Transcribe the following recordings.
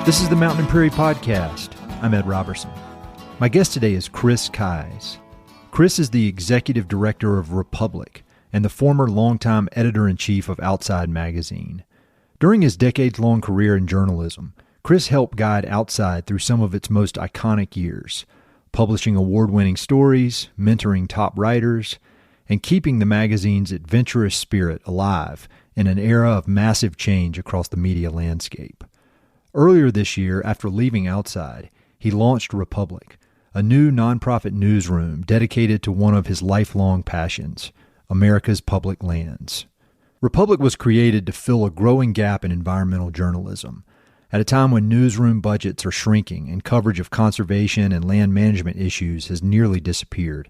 This is the Mountain and Prairie Podcast. I'm Ed Robertson. My guest today is Chris Keyes. Chris is the executive director of Republic and the former longtime editor-in-chief of Outside magazine. During his decades-long career in journalism, Chris helped guide Outside through some of its most iconic years, publishing award-winning stories, mentoring top writers, and keeping the magazine's adventurous spirit alive in an era of massive change across the media landscape. Earlier this year, after leaving Outside, he launched Republic, a new nonprofit newsroom dedicated to one of his lifelong passions, America's public lands. Republic was created to fill a growing gap in environmental journalism, at a time when newsroom budgets are shrinking and coverage of conservation and land management issues has nearly disappeared.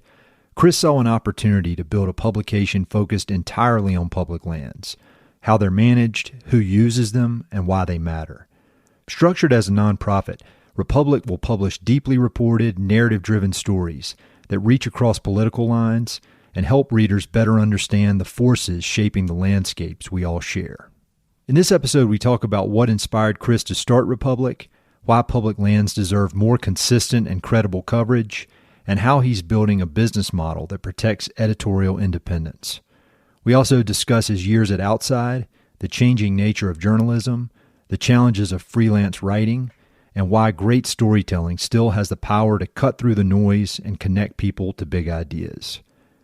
Chris saw an opportunity to build a publication focused entirely on public lands, how they're managed, who uses them, and why they matter. Structured as a nonprofit, Republic will publish deeply reported, narrative-driven stories that reach across political lines and help readers better understand the forces shaping the landscapes we all share. In this episode, we talk about what inspired Chris to start Republic, why public lands deserve more consistent and credible coverage, and how he's building a business model that protects editorial independence. We also discuss his years at Outside, the changing nature of journalism, the challenges of freelance writing, and why great storytelling still has the power to cut through the noise and connect people to big ideas.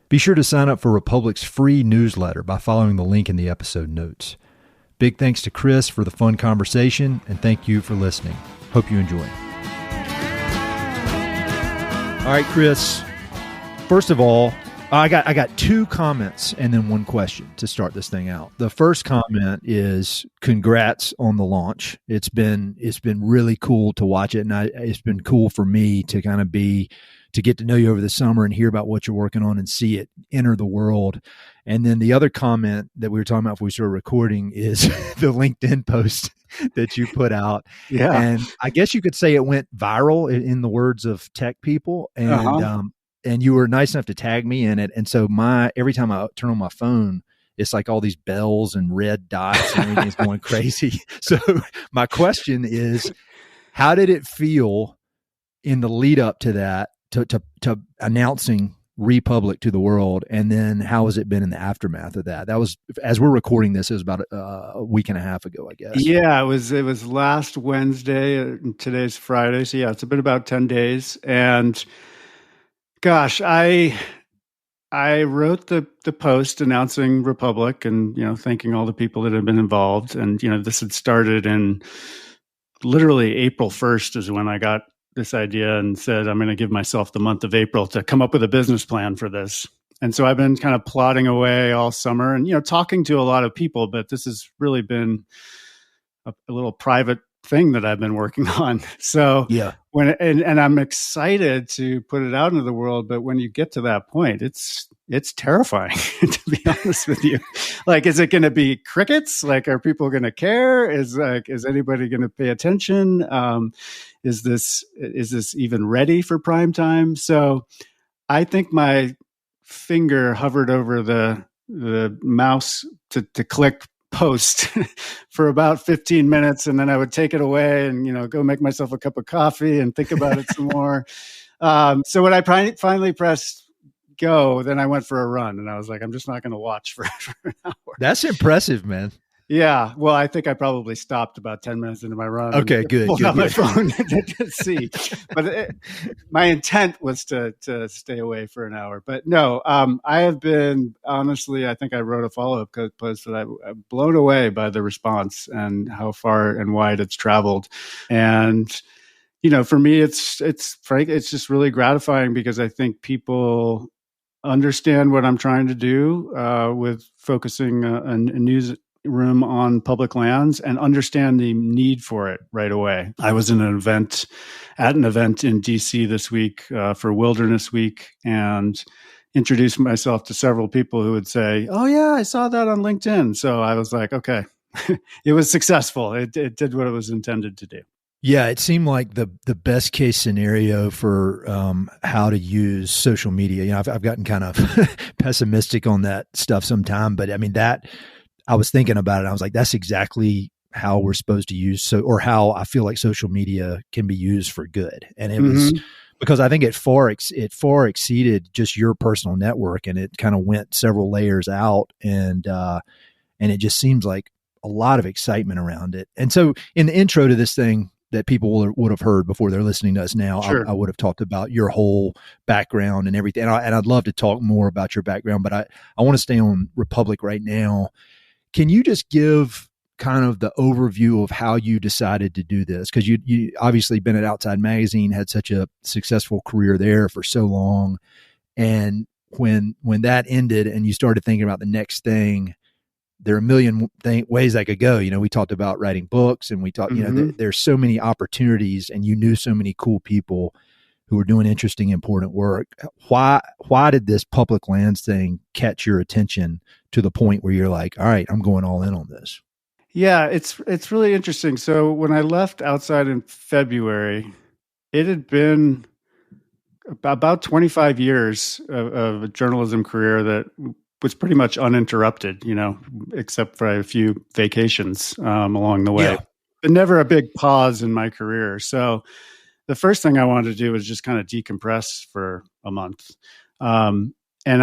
Be sure to sign up for Republic's free newsletter by following the link in the episode notes. Big thanks to Chris for the fun conversation, and thank you for listening. Hope you enjoy. All right, Chris. First of all, I got two comments and then one question to start this thing out. The first comment is congrats on the launch. It's been really cool to watch it, and it's been cool for me to to get to know you over the summer and hear about what you're working on and see it enter the world. And then the other comment that we were talking about before we started recording is the LinkedIn post that you put out. Yeah. And I guess you could say it went viral in the words of tech people. And, and you were nice enough to tag me in it. And so every time I turn on my phone, it's like all these bells and red dots and everything's going crazy. So my question is, how did it feel in the lead up to that, to announcing Republic to the world? And then how has it been in the aftermath of that? That was, as we're recording this, it was about a week and a half ago, I guess. Yeah, it was last Wednesday. Today's Friday. So yeah, it's been about 10 days. And gosh, I wrote the post announcing Republic and, thanking all the people that have been involved. And, this had started in literally April 1st is when I got this idea and said, I'm going to give myself the month of April to come up with a business plan for this. And so I've been kind of plodding away all summer and, talking to a lot of people, but this has really been a little private thing that I've been working on. So yeah, and I'm excited to put it out into the world, but when you get to that point, it's terrifying to be honest with you. Like, is it going to be crickets? Like, are people going to care? Is anybody going to pay attention? Is this even ready for prime time? So I think my finger hovered over the mouse to click post for about 15 minutes. And then I would take it away and, go make myself a cup of coffee and think about it some more. So when I finally pressed go, then I went for a run and I was like, I'm just not going to watch for an hour. That's impressive, man. Yeah. Well, I think I probably stopped about 10 minutes into my run. Okay, good. Pulled out my phone to see. But my intent was to stay away for an hour. But no, I have been, honestly, I think I wrote a follow-up post that I'm blown away by the response and how far and wide it's traveled. And, for me, it's just really gratifying because I think people understand what I'm trying to do with focusing a newsroom on public lands and understand the need for it right away. I was at an event in DC this week for Wilderness Week and introduced myself to several people who would say, oh yeah, I saw that on LinkedIn. So I was like, okay, it was successful. It did what it was intended to do. Yeah, it seemed like the best case scenario for how to use social media. I've gotten kind of pessimistic on that stuff sometime, but I mean I was thinking about it. I was like, that's exactly how we're supposed to use or how I feel like social media can be used for good. And it was because I think it far exceeded just your personal network, and it kind of went several layers out, and it just seems like a lot of excitement around it. And so in the intro to this thing that people would have heard before they're listening to us now, Sure. I would have talked about your whole background and everything. And I'd love to talk more about your background, but I want to stay on Republic right now. Can you just give kind of the overview of how you decided to do this? Because you obviously been at Outside Magazine, had such a successful career there for so long. And when that ended and you started thinking about the next thing, there are a million ways I could go. We talked about writing books, and we talked, there's so many opportunities, and you knew so many cool people who were doing interesting, important work. Why did this public lands thing catch your attention to the point where you're like, all right, I'm going all in on this? Yeah, it's really interesting. So when I left Outside in February, it had been about 25 years of a journalism career that was pretty much uninterrupted, except for a few vacations along the way. Yeah. But never a big pause in my career. So the first thing I wanted to do was just kind of decompress for a month. And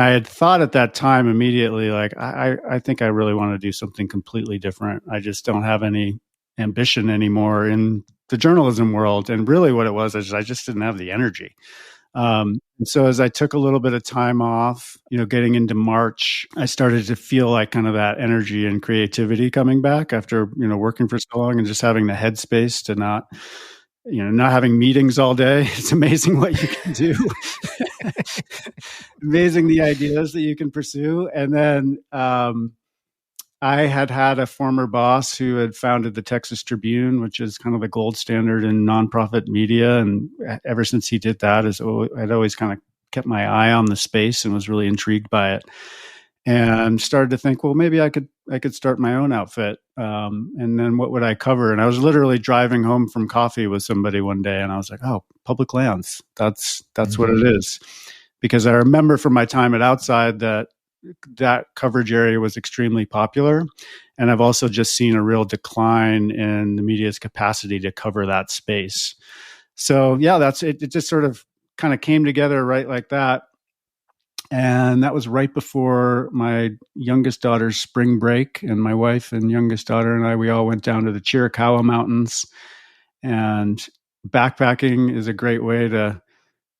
I had thought at that time immediately, like, I think I really want to do something completely different. I just don't have any ambition anymore in the journalism world. And really what it was is I just didn't have the energy. And so as I took a little bit of time off, getting into March, I started to feel like kind of that energy and creativity coming back after, working for so long and just having the headspace to not having meetings all day. It's amazing what you can do. Amazing the ideas that you can pursue. And then I had a former boss who had founded the Texas Tribune, which is kind of the gold standard in nonprofit media. And ever since he did that, I'd always kind of kept my eye on the space and was really intrigued by it. And started to think, well, maybe I could start my own outfit. And then what would I cover? And I was literally driving home from coffee with somebody one day, and I was like, oh, public lands. That's what it is. Because I remember from my time at Outside that coverage area was extremely popular. And I've also just seen a real decline in the media's capacity to cover that space. So yeah, that's it. It just sort of kind of came together right like that. And that was right before my youngest daughter's spring break, and my wife and youngest daughter and we all went down to the Chiricahua Mountains. And backpacking is a great way to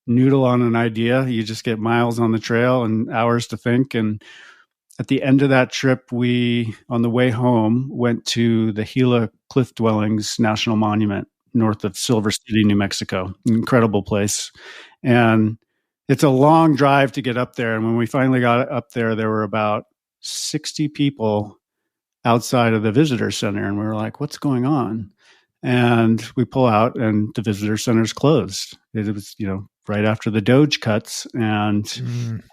noodle on an idea. You just get miles on the trail and hours to think. And at the end of that trip, we, on the way home, went to the Gila Cliff Dwellings National Monument north of Silver City, New Mexico. Incredible place. And it's a long drive to get up there. And when we finally got up there, there were about 60 people outside of the visitor center. And we were like, what's going on? And we pull out, and the visitor center's closed. It was, right after the Doge cuts, and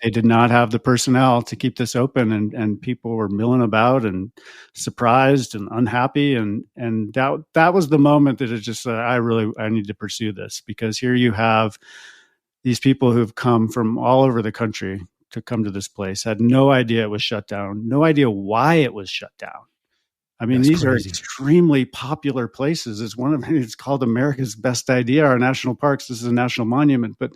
they did not have the personnel to keep this open. And people were milling about and surprised and unhappy. And that was the moment that it just, I need to pursue this, because here you have these people who've come from all over the country to come to this place, had no idea it was shut down, no idea why it was shut down. I mean, these are extremely popular places. It's called America's Best Idea, our national parks. This is a national monument, but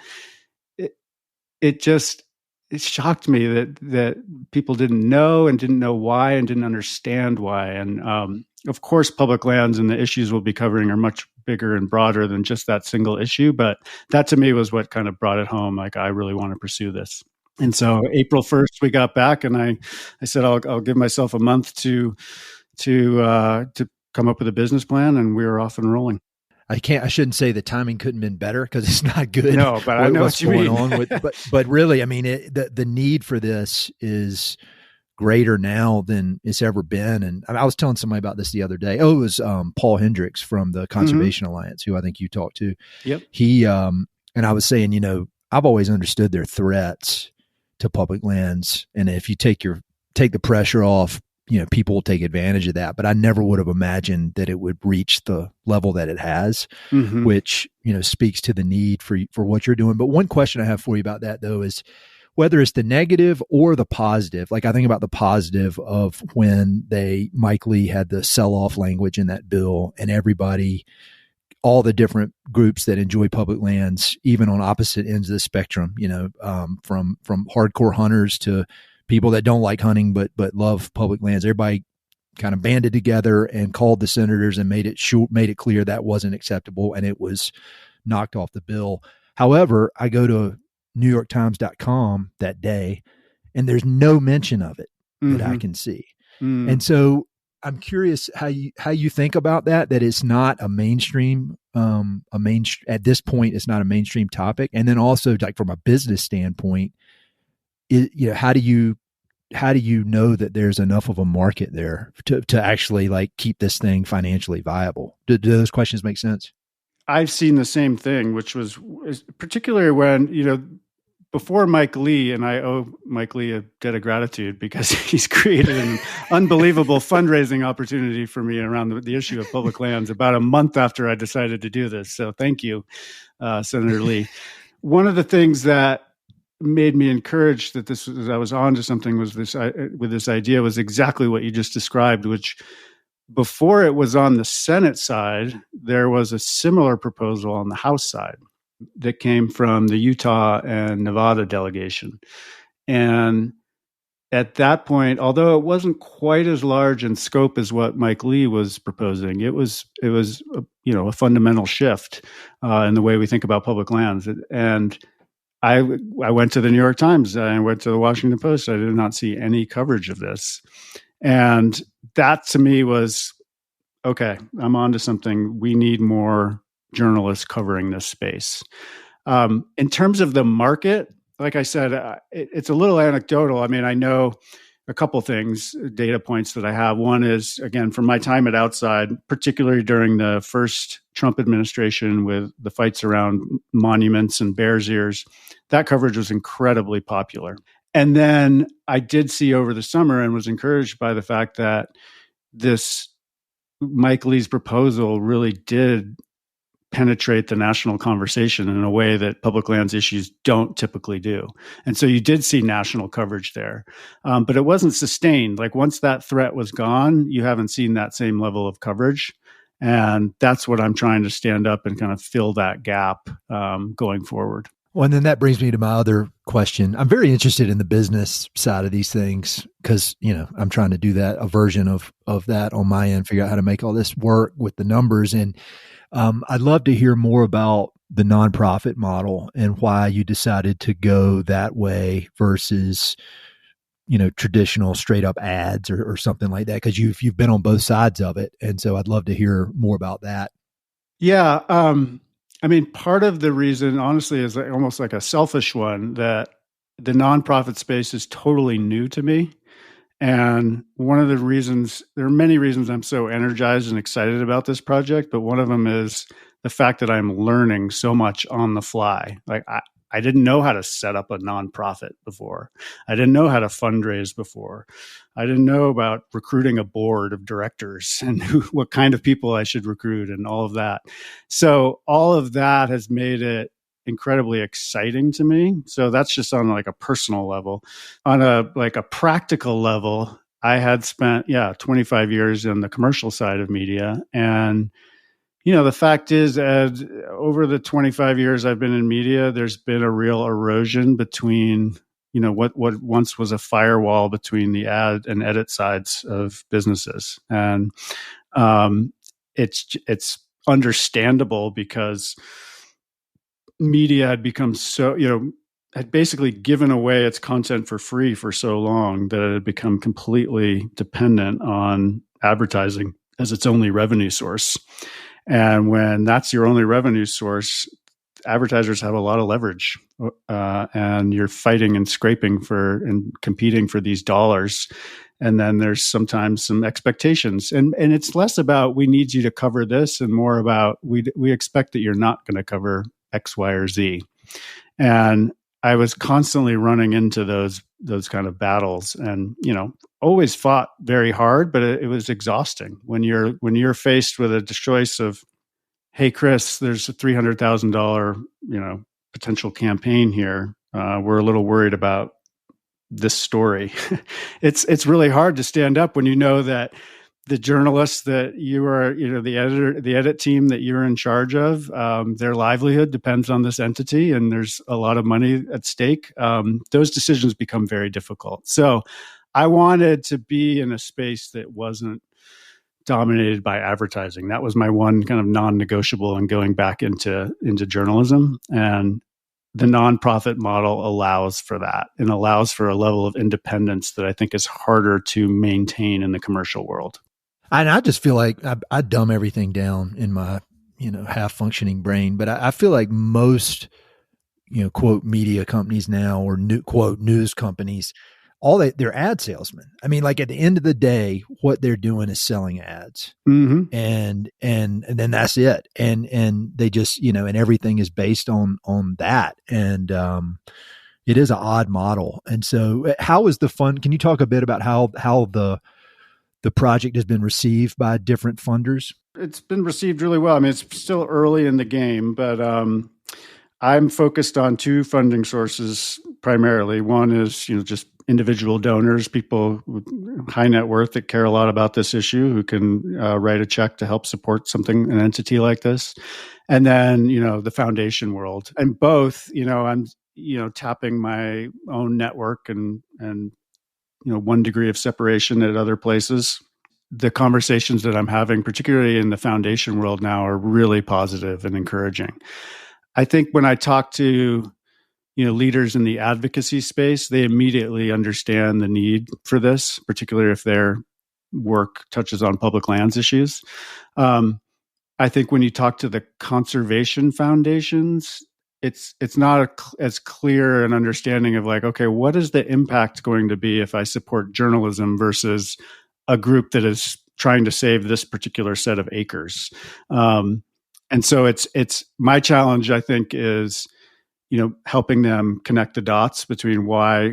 it shocked me that people didn't know why and didn't understand why. And of course, public lands and the issues we'll be covering are much bigger and broader than just that single issue. But that to me was what kind of brought it home. Like, I really want to pursue this. And so April 1st, we got back, and I said, I'll give myself a month to come up with a business plan, and we were off and rolling. I shouldn't say the timing couldn't have been better, because it's not good. No, but I know what's going on but really, I mean, the need for this is greater now than it's ever been. And I was telling somebody about this the other day. Oh, it was Paul Hendricks from the Conservation Alliance, who I think you talked to. Yep. He and I was saying, I've always understood their threats to public lands, and if you take the pressure off, people will take advantage of that. But I never would have imagined that it would reach the level that it has, which, speaks to the need for what you're doing. But one question I have for you about that, though, is whether it's the negative or the positive. Like I think about the positive of when Mike Lee had the sell-off language in that bill, and everybody, all the different groups that enjoy public lands, even on opposite ends of the spectrum, from hardcore hunters to people that don't like hunting but love public lands, everybody kind of banded together and called the senators and made it clear that wasn't acceptable, and it was knocked off the bill. However, I go to NewYorkTimes.com that day, and there's no mention of it that I can see. And so I'm curious how you think about that it's not a mainstream, at this point, it's not a mainstream topic. And then also, like from a business standpoint, how do you know that there's enough of a market there to actually like keep this thing financially viable? Do those questions make sense? I've seen the same thing, which was particularly when, before Mike Lee, and I owe Mike Lee a debt of gratitude because he's created an unbelievable fundraising opportunity for me around the issue of public lands about a month after I decided to do this. So thank you, Senator Lee. One of the things that made me encouraged that I was on to something with this idea was exactly what you just described, which before it was on the Senate side, there was a similar proposal on the House side that came from the Utah and Nevada delegation. And at that point, although it wasn't quite as large in scope as what Mike Lee was proposing, it was a fundamental shift in the way we think about public lands. And I went to the New York Times, I went to the Washington Post. I did not see any coverage of this. And that to me was, okay, I'm on to something. We need more journalists covering this space. In terms of the market, like I said, it's a little anecdotal. I mean, I know a couple things, data points that I have. One is, again, from my time at Outside, particularly during the first Trump administration with the fights around monuments and Bears Ears, that coverage was incredibly popular. And then I did see over the summer and was encouraged by the fact that this Mike Lee's proposal really did penetrate the national conversation in a way that public lands issues don't typically do. And so you did see national coverage there. But it wasn't sustained. Like once that threat was gone, you haven't seen that same level of coverage. And that's what I'm trying to stand up and kind of fill that gap going forward. Well, and then that brings me to my other question. I'm very interested in the business side of these things because, I'm trying to do a version of that on my end, figure out how to make all this work with the numbers. And I'd love to hear more about the nonprofit model and why you decided to go that way versus, traditional straight up ads or something like that. Cause you've been on both sides of it. And so I'd love to hear more about that. Yeah. I mean, part of the reason, honestly, is almost like a selfish one, that the nonprofit space is totally new to me. And one of the reasons, there are many reasons I'm so energized and excited about this project, but one of them is the fact that I'm learning so much on the fly. Like I didn't know how to set up a nonprofit before. I didn't know how to fundraise before. I didn't know about recruiting a board of directors and what kind of people I should recruit and all of that. So all of that has made it incredibly exciting to me. So that's just on like a personal level. On a practical level, I had spent 25 years in the commercial side of media. And the fact is, Ed, over the 25 years I've been in media, there's been a real erosion between, what once was a firewall between the ad and edit sides of businesses. And it's understandable because media had become so, had basically given away its content for free for so long that it had become completely dependent on advertising as its only revenue source. And when that's your only revenue source, advertisers have a lot of leverage, and you're fighting and scraping and competing for these dollars. And then there's sometimes some expectations, and it's less about we need you to cover this and more about we expect that you're not going to cover X, Y, or Z. And I was constantly running into those kind of battles, and always fought very hard, but it was exhausting when you're faced with a choice of, hey, Chris, there's a $300,000 potential campaign here. we're a little worried about this story. It's really hard to stand up when you know that the journalists that you are, the edit team that you're in charge of, their livelihood depends on this entity, and there's a lot of money at stake. Those decisions become very difficult. So I wanted to be in a space that wasn't dominated by advertising. That was my one kind of non-negotiable in going back into journalism. And the nonprofit model allows for that, and allows for a level of independence that I think is harder to maintain in the commercial world. And I just feel like I dumb everything down in my, half functioning brain, but I feel like most, quote, media companies now, or quote, news companies, they're ad salesmen. I mean, like at the end of the day, what they're doing is selling ads, and then that's it. And they just, and everything is based on that. And, it is an odd model. And so how is the fund? Can you talk a bit about how the project has been received by different funders? It's been received really well. I mean, it's still early in the game, but I'm focused on two funding sources primarily. One is, just individual donors, people with high net worth that care a lot about this issue, who can write a check to help support an entity like this. And then, the foundation world. And both, I'm, tapping my own network and one degree of separation at other places. The conversations that I'm having, particularly in the foundation world now, are really positive and encouraging. I think when I talk to, leaders in the advocacy space, they immediately understand the need for this, particularly if their work touches on public lands issues. I think when you talk to the conservation foundations, it's not as clear an understanding of like, okay, what is the impact going to be if I support journalism versus a group that is trying to save this particular set of acres? And so it's my challenge, I think, is, helping them connect the dots between why,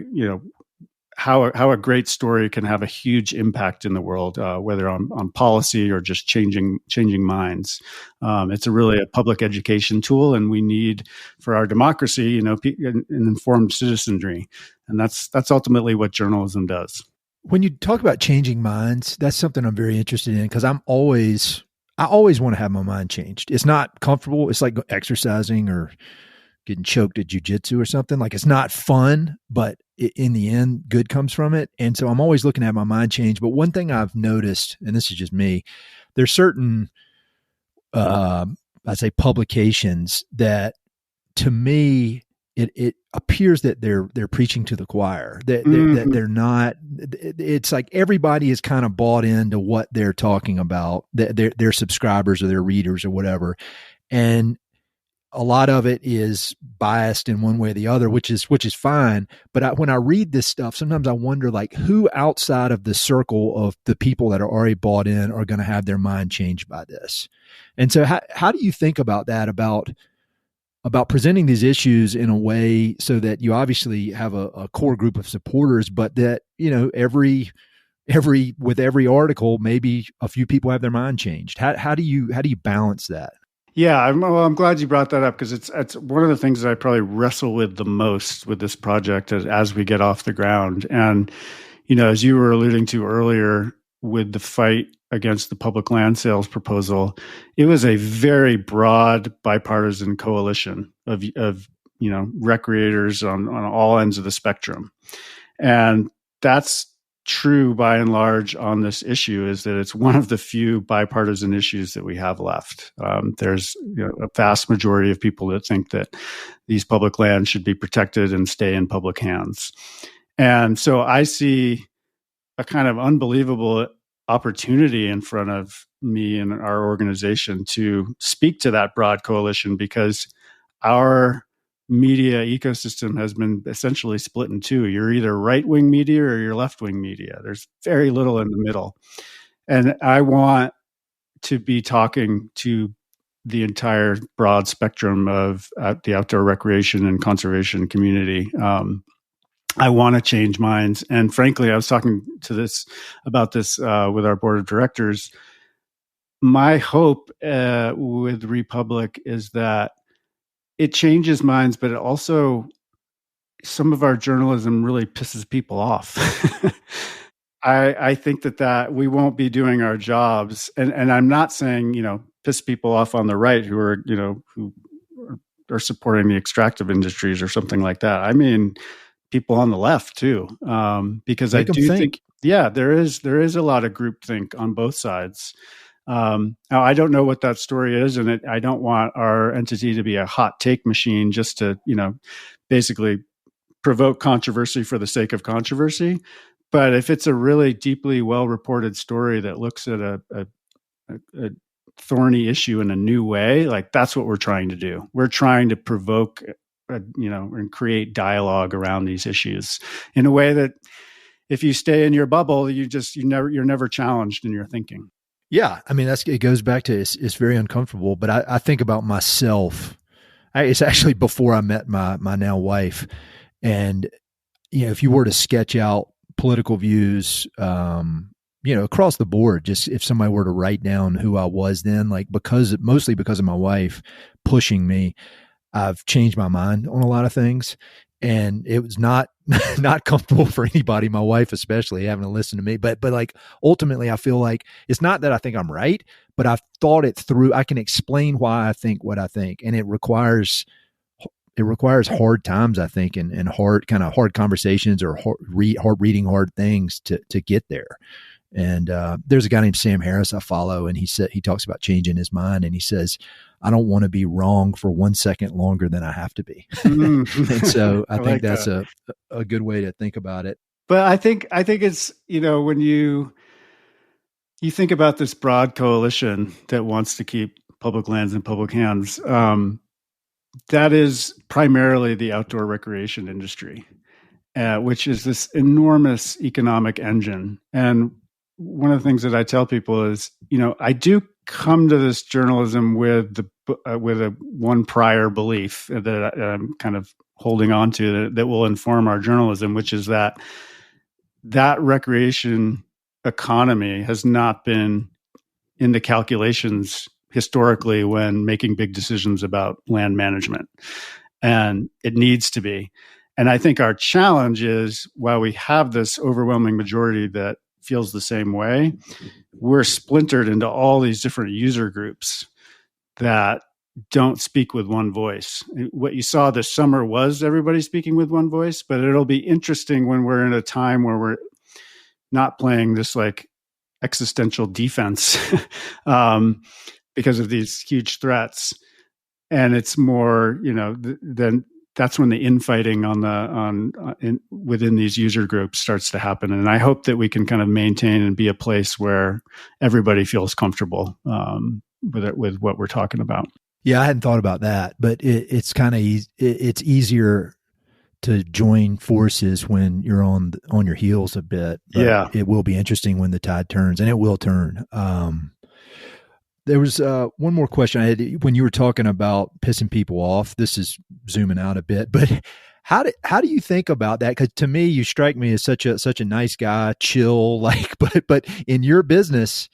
how a great story can have a huge impact in the world, whether on policy or just changing minds. It's really a public education tool, and we need, for our democracy, an informed citizenry, and that's ultimately what journalism does. When you talk about changing minds, that's something I'm very interested in, because I always want to have my mind changed. It's not comfortable. It's like exercising or getting choked at jujitsu or something. Like, it's not fun, but in the end, good comes from it. And so I'm always looking at my mind change. But one thing I've noticed, and this is just me, there's certain, I'd say, publications that, to me, it appears that they're preaching to the choir. That they're not. It's like everybody is kind of bought into what they're talking about. Their subscribers or their readers or whatever, and a lot of it is biased in one way or the other, which is fine. But when I read this stuff, sometimes I wonder, like, who outside of the circle of the people that are already bought in are going to have their mind changed by this? And so how do you think about that, about presenting these issues in a way so that you obviously have a core group of supporters, but that, with every article, maybe a few people have their mind changed? How do you balance that? Yeah, I'm glad you brought that up, because it's one of the things that I probably wrestle with the most with this project as we get off the ground. And, as you were alluding to earlier with the fight against the public land sales proposal, it was a very broad bipartisan coalition of recreators on all ends of the spectrum. And that's true by and large on this issue, is that it's one of the few bipartisan issues that we have left. There's a vast majority of people that think that these public lands should be protected and stay in public hands. And so I see a kind of unbelievable opportunity in front of me and our organization to speak to that broad coalition, because our media ecosystem has been essentially split in two. You're either right-wing media or you're left-wing media. There's very little in the middle. And I want to be talking to the entire broad spectrum of the outdoor recreation and conservation community. I want to change minds. And frankly, I was talking about this with our board of directors. My hope with Republic is that it changes minds, but it also some of our journalism really pisses people off. I think that we won't be doing our jobs, and I'm not saying piss people off on the right who are who are supporting the extractive industries or something like that. I mean, people on the left too, because I do think there is a lot of groupthink on both sides. Now I don't know what that story is, and I don't want our entity to be a hot take machine just to basically provoke controversy for the sake of controversy. But if it's a really deeply well-reported story that looks at a thorny issue in a new way, like that's what we're trying to do. We're trying to provoke, and create dialogue around these issues in a way that if you stay in your bubble, you're never challenged in your thinking. Yeah. I mean, it goes back to, it's very uncomfortable, but I think about myself. It's actually before I met my now wife. And, if you were to sketch out political views, across the board, just if somebody were to write down who I was then, like, mostly because of my wife pushing me, I've changed my mind on a lot of things. And it was not comfortable for anybody, my wife especially, having to listen to me. But like, ultimately, I feel like it's not that I think I'm right, but I've thought it through. I can explain why I think what I think, and it requires hard times, I think, and hard conversations, or reading hard things to get there. And there's a guy named Sam Harris I follow, and he talks about changing his mind, and he says, I don't want to be wrong for 1 second longer than I have to be. And so I think like that's a good way to think about it. But I think it's, when you think about this broad coalition that wants to keep public lands in public hands, that is primarily the outdoor recreation industry, which is this enormous economic engine. And one of the things that I tell people is, I do come to this journalism with a one prior belief that I'm kind of holding on to that will inform our journalism, which is that recreation economy has not been in the calculations historically when making big decisions about land management, and it needs to be. And I think our challenge is, while we have this overwhelming majority that feels the same way, we're splintered into all these different user groups that don't speak with one voice. What you saw this summer was everybody speaking with one voice, but it'll be interesting when we're in a time where we're not playing this like existential defense because of these huge threats. And it's more, then that's when the infighting within these user groups starts to happen. And I hope that we can kind of maintain and be a place where everybody feels comfortable with what we're talking about. Yeah, I hadn't thought about that, but it's kind of it's easier to join forces when you're on your heels a bit. Yeah, it will be interesting when the tide turns, and it will turn. There was one more question I had when you were talking about pissing people off. This is zooming out a bit, but how do you think about that? Because to me, you strike me as such a nice guy, chill, like. But in your business,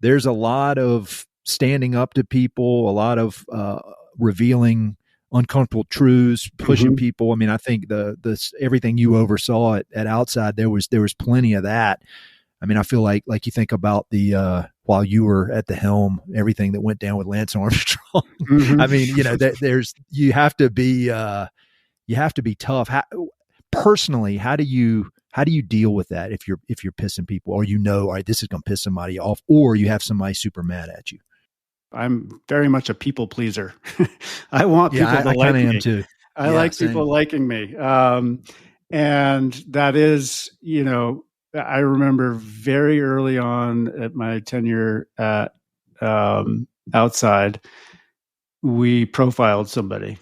there's a lot of standing up to people, a lot of revealing uncomfortable truths, pushing people. I mean, I think the everything you oversaw at Outside, there was plenty of that. I mean, I feel like you think about the while you were at the helm, everything that went down with Lance Armstrong. I mean, you have to be tough. Personally, how do you deal with that if you're pissing people, or all right, this is going to piss somebody off, or you have somebody super mad at you? I'm very much a people pleaser. I want people to like me. I am too. I like people liking me. And that is, I remember very early on at my tenure at Outside, we profiled somebody.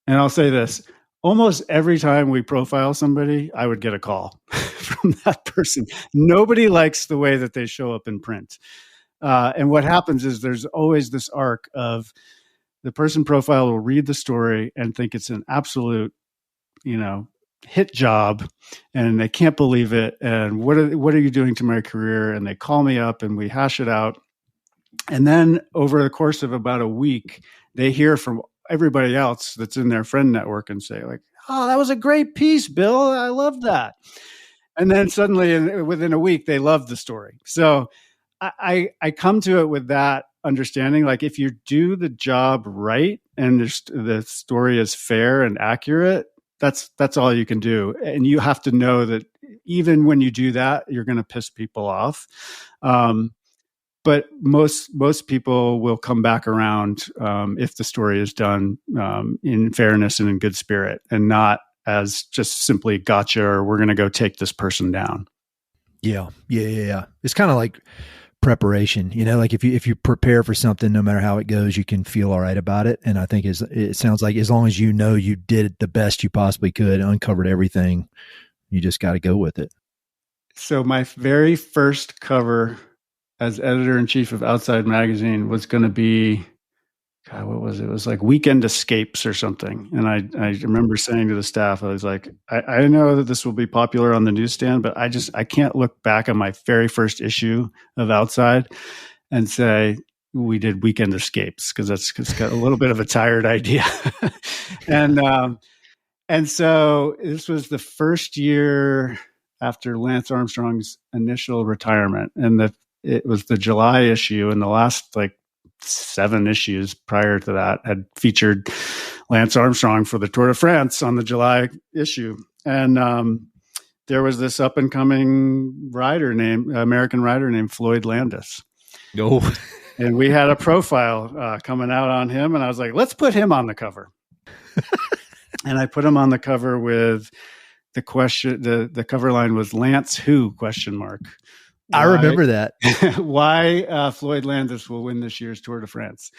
And I'll say this, almost every time we profile somebody, I would get a call from that person. Nobody likes the way that they show up in print. And what happens is there's always this arc of the person profile will read the story and think it's an absolute, hit job, and they can't believe it. And what are you doing to my career? And they call me up and we hash it out. And then over the course of about a week, they hear from everybody else that's in their friend network and say, like, oh, that was a great piece, Bill. I love that. And then suddenly within a week, they loved the story. So I come to it with that understanding. Like if you do the job right and the story is fair and accurate, that's all you can do. And you have to know that even when you do that, you're going to piss people off. But most people will come back around if the story is done in fairness and in good spirit, and not as just simply gotcha, or we're going to go take this person down. Yeah. It's kind of like preparation, like if you prepare for something, no matter how it goes, you can feel all right about it. And I think it sounds like as long as you know you did the best you possibly could, uncovered everything, you just got to go with it. So my very first cover as editor-in-chief of Outside Magazine was going to be, God, what was it? It was like Weekend Escapes or something. And I remember saying to the staff, I was like, I know that this will be popular on the newsstand, but I can't look back on my very first issue of Outside and say we did Weekend Escapes, because it's got a little bit of a tired idea. And so this was the first year after Lance Armstrong's initial retirement, and it was the July issue, and the last 7 issues prior to that had featured Lance Armstrong for the Tour de France on the July issue. And there was this up and coming American rider named Floyd Landis. Oh. And we had a profile coming out on him, and I was like, let's put him on the cover. And I put him on the cover with the question, the cover line was Lance who ? I remember that. Why Floyd Landis will win this year's Tour de France.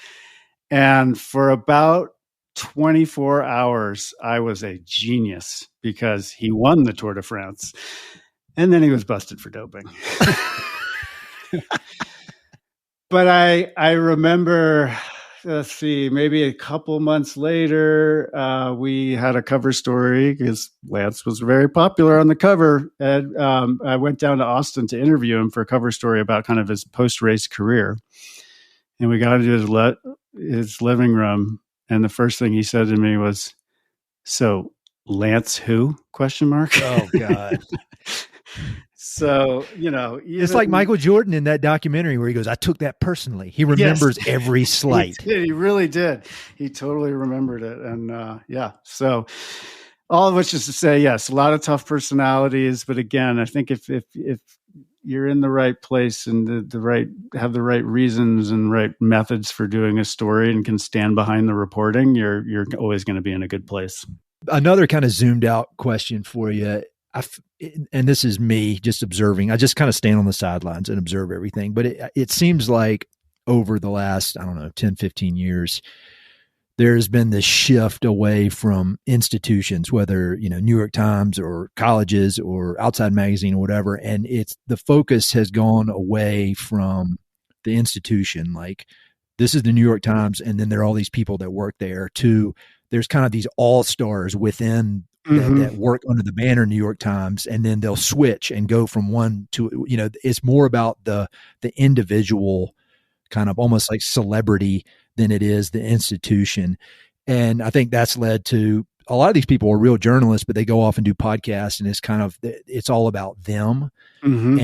And for about 24 hours, I was a genius because he won the Tour de France. And then he was busted for doping. But I remember, let's see, maybe a couple months later, we had a cover story because Lance was very popular on the cover. And I went down to Austin to interview him for a cover story about kind of his post-race career. And we got into his living room. And the first thing he said to me was, so Lance who ? Oh, God. So, it's like Michael Jordan in that documentary where he goes, I took that personally. He remembers every slight. He really did. He totally remembered it. And so all of which is to say, yes, a lot of tough personalities. But again, I think if you're in the right place and have the right reasons and right methods for doing a story and can stand behind the reporting, you're always going to be in a good place. Another kind of zoomed out question for you. And this is me just observing. I just kind of stand on the sidelines and observe everything. But it seems like over the last, 10, 15 years, there's been this shift away from institutions, whether, New York Times or colleges or Outside Magazine or whatever. And the focus has gone away from the institution. Like, this is the New York Times, and then there are all these people that work there, to there's kind of these all-stars within that work under the banner New York Times, and then they'll switch and go from one to, it's more about the individual, kind of almost like celebrity, than it is the institution. And I think that's led to a lot of these people are real journalists, but they go off and do podcasts, and it's all about them. Mm-hmm.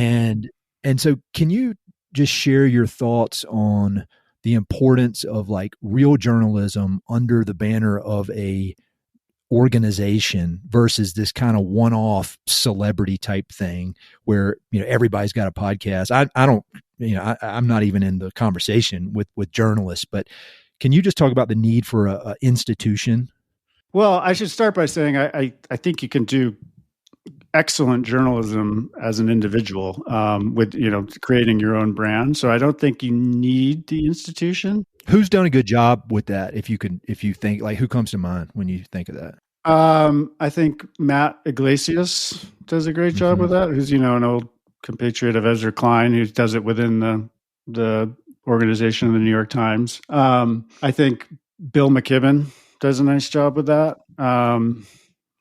And so can you just share your thoughts on the importance of like real journalism under the banner of a organization versus this kind of one-off celebrity type thing where, everybody's got a podcast? I don't, I'm not even in the conversation with journalists, but can you just talk about the need for a institution? Well, I should start by saying I think you can do excellent journalism as an individual with creating your own brand. So I don't think you need the institution. Who's done a good job with that? If you think, like, who comes to mind when you think of that? I think Matt Iglesias does a great job with that. Who's an old compatriot of Ezra Klein, who does it within the organization of the New York Times. I think Bill McKibben does a nice job with that.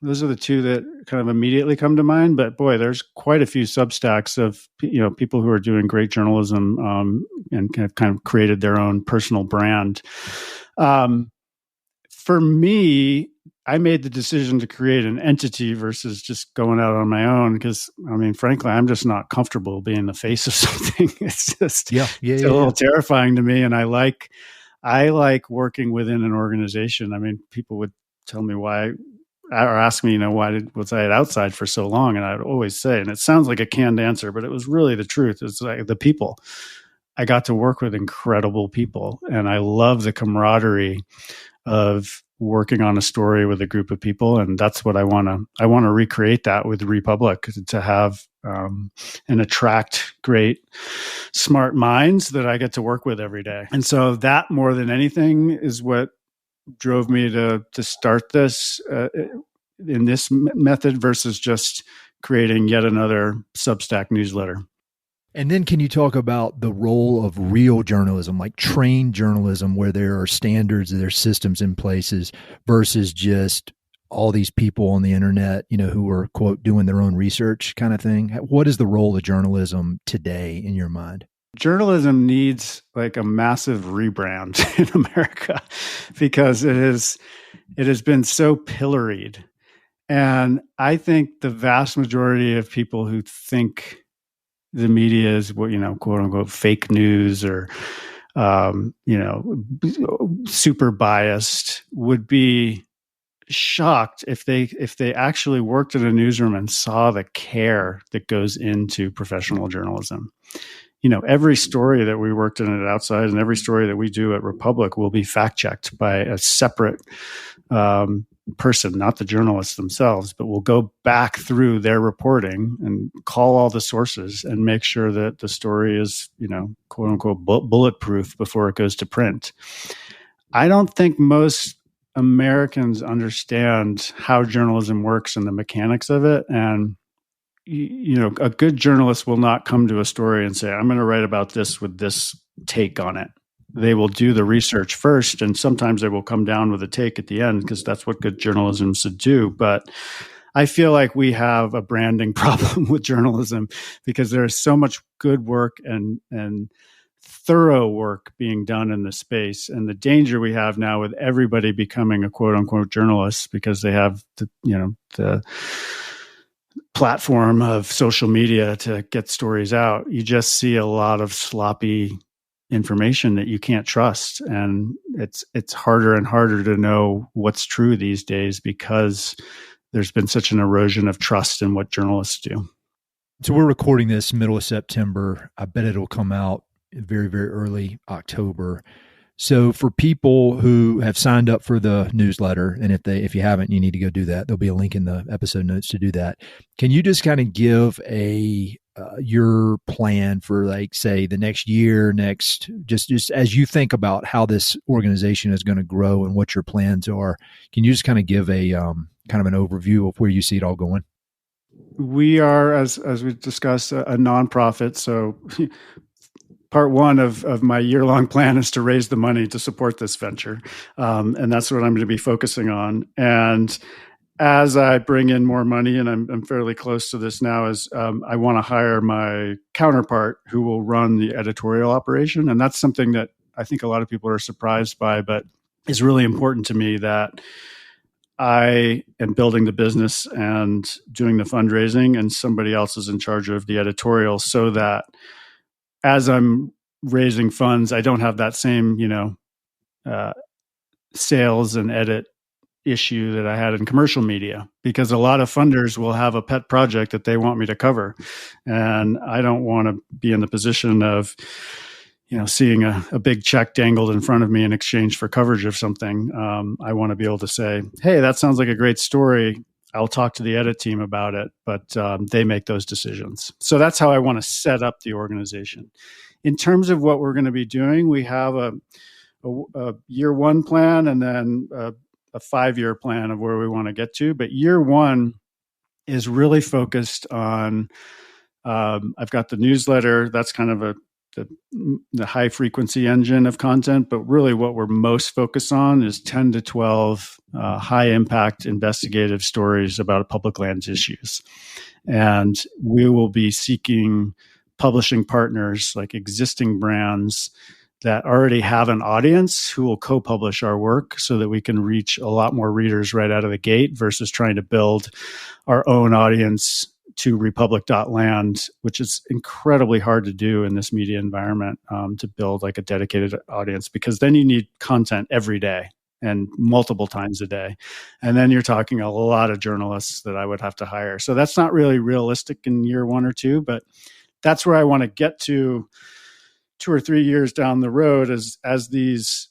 Those are the two that kind of immediately come to mind. But boy, there's quite a few Substacks of people who are doing great journalism and kind of created their own personal brand. For me, I made the decision to create an entity versus just going out on my own because, I mean, frankly, I'm just not comfortable being the face of something. It's just it's a little terrifying to me, and I like working within an organization. I mean, people would tell me why, or ask me, why was I at Outside for so long? And I'd always say, and it sounds like a canned answer, but it was really the truth. It's like the people. I got to work with incredible people, and I love the camaraderie of working on a story with a group of people. And that's what I want to recreate that with Republic, to have and attract great, smart minds that I get to work with every day. And so that, more than anything, is what drove me to start this in this method versus just creating yet another Substack newsletter. And then can you talk about the role of real journalism, like trained journalism, where there are standards, there are systems in places, versus just all these people on the internet, who are, quote, doing their own research kind of thing? What is the role of journalism today in your mind? Journalism needs like a massive rebrand in America because it has been so pilloried. And I think the vast majority of people who think the media is what, quote unquote, fake news or, super biased would be shocked if they actually worked in a newsroom and saw the care that goes into professional journalism. Every story that we worked in at Outside and every story that we do at Republic will be fact checked by a separate person, not the journalists themselves, but we'll go back through their reporting and call all the sources and make sure that the story is, quote unquote, bulletproof before it goes to print. I don't think most Americans understand how journalism works and the mechanics of it. And, a good journalist will not come to a story and say, I'm going to write about this with this take on it. They will do the research first, and sometimes they will come down with a take at the end because that's what good journalism should do. But I feel like we have a branding problem with journalism because there is so much good work and thorough work being done in the space. And the danger we have now with everybody becoming a quote unquote journalist because they have the platform of social media to get stories out. You just see a lot of sloppy information that you can't trust. And it's harder and harder to know what's true these days because there's been such an erosion of trust in what journalists do. So we're recording this middle of September. I bet it'll come out very, very early October. So for people who have signed up for the newsletter, and if you haven't, you need to go do that. There'll be a link in the episode notes to do that. Can you just kind of give your plan for, like, say, the next year, just as you think about how this organization is going to grow and what your plans are? Can you just kind of give a kind of an overview of where you see it all going? We are, as we discussed, a nonprofit. So part one of my year-long plan is to raise the money to support this venture. And that's what I'm going to be focusing on. And as I bring in more money, and I'm fairly close to this now, is I want to hire my counterpart who will run the editorial operation. And that's something that I think a lot of people are surprised by, but is really important to me, that I am building the business and doing the fundraising, and somebody else is in charge of the editorial, so that as I'm raising funds, I don't have that same, sales and edit issue that I had in commercial media, because a lot of funders will have a pet project that they want me to cover. And I don't want to be in the position of, seeing a big check dangled in front of me in exchange for coverage of something. I want to be able to say, hey, that sounds like a great story. I'll talk to the edit team about it, but they make those decisions. So that's how I want to set up the organization. In terms of what we're going to be doing, we have a year one plan and then a 5-year plan of where we want to get to. But year one is really focused on, I've got the newsletter. That's kind of the high frequency engine of content, but really what we're most focused on is 10 to 12 high impact investigative stories about public lands issues. And we will be seeking publishing partners, like existing brands that already have an audience who will co-publish our work so that we can reach a lot more readers right out of the gate versus trying to build our own audience to republic.land, which is incredibly hard to do in this media environment, to build like a dedicated audience, because then you need content every day and multiple times a day. And then you're talking a lot of journalists that I would have to hire. So that's not really realistic in year 1 or 2, but that's where I want to get to 2 or 3 years down the road as these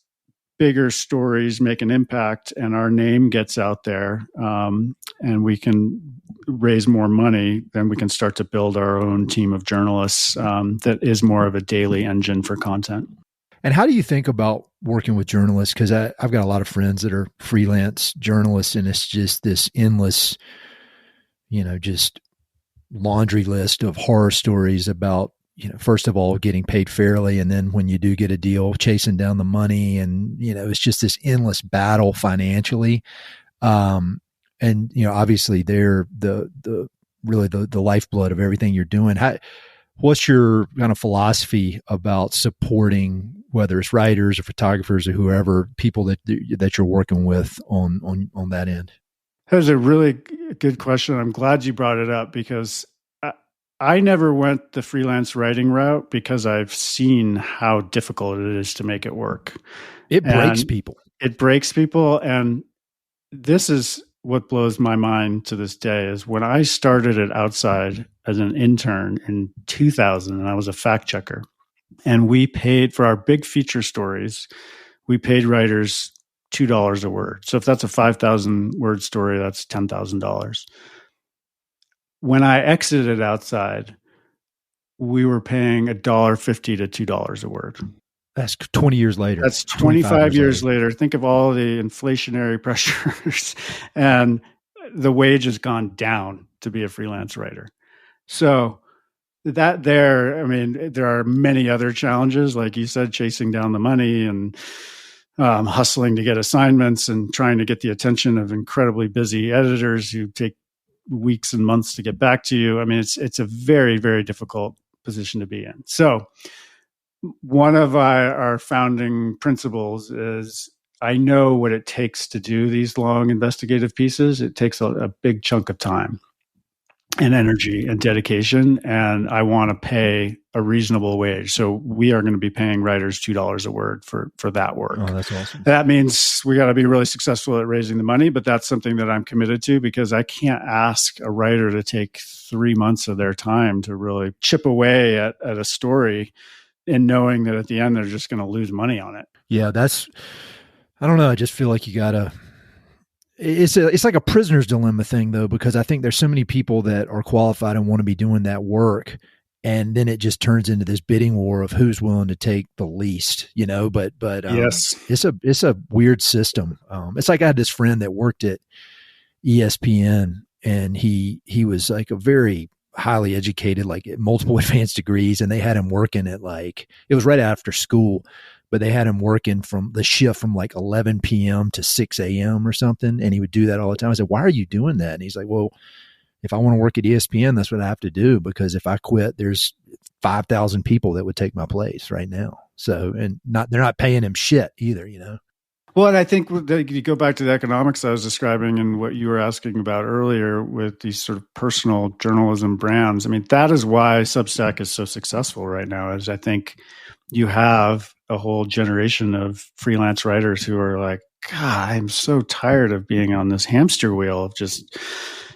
bigger stories make an impact and our name gets out there, and we can raise more money, then we can start to build our own team of journalists that is more of a daily engine for content. And how do you think about working with journalists? Because I've got a lot of friends that are freelance journalists, and it's just this endless, just laundry list of horror stories about, first of all, getting paid fairly. And then when you do get a deal, chasing down the money. And, it's just this endless battle financially. And, obviously they're the really the lifeblood of everything you're doing. What's your kind of philosophy about supporting, whether it's writers or photographers or whoever, people that you're working with on that end? That's a really good question. I'm glad you brought it up, because I never went the freelance writing route because I've seen how difficult it is to make it work. It breaks people. It breaks people. And this is what blows my mind to this day is when I started at Outside as an intern in 2000, and I was a fact checker, and we paid for our big feature stories, we paid writers $2 a word. So if that's a 5,000 word story, that's $10,000. When I exited Outside, we were paying $1.50 to $2 a word. That's 20 years later. That's 25 years later. Think of all the inflationary pressures, and the wage has gone down to be a freelance writer. So there are many other challenges, like you said, chasing down the money and hustling to get assignments and trying to get the attention of incredibly busy editors who take weeks and months to get back to you. I mean, it's a very, very difficult position to be in. So one of our founding principles is I know what it takes to do these long investigative pieces. It takes a big chunk of time and energy and dedication, and I want to pay a reasonable wage. So we are going to be paying writers $2 a word for that work. Oh, that's awesome. That means we got to be really successful at raising the money, but that's something that I'm committed to, because I can't ask a writer to take 3 months of their time to really chip away at a story and knowing that at the end they're just going to lose money on it. Yeah, I don't know. I just feel like you gotta. It's like a prisoner's dilemma thing, though, because I think there's so many people that are qualified and want to be doing that work, and then it just turns into this bidding war of who's willing to take the least, But yes, it's a weird system. It's like I had this friend that worked at ESPN, and he was like a very highly educated, like multiple advanced degrees, and they had him working at it was right after school, but they had him working from the shift from like 11 p.m. to 6 a.m. or something. And he would do that all the time. I said, why are you doing that? And he's like, well, if I want to work at ESPN, that's what I have to do, because if I quit, there's 5,000 people that would take my place right now. So, and they're not paying him shit either, Well, and I think you go back to the economics I was describing and what you were asking about earlier with these sort of personal journalism brands. I mean, that is why Substack is so successful right now, is I think you have a whole generation of freelance writers who are like, God, I'm so tired of being on this hamster wheel of just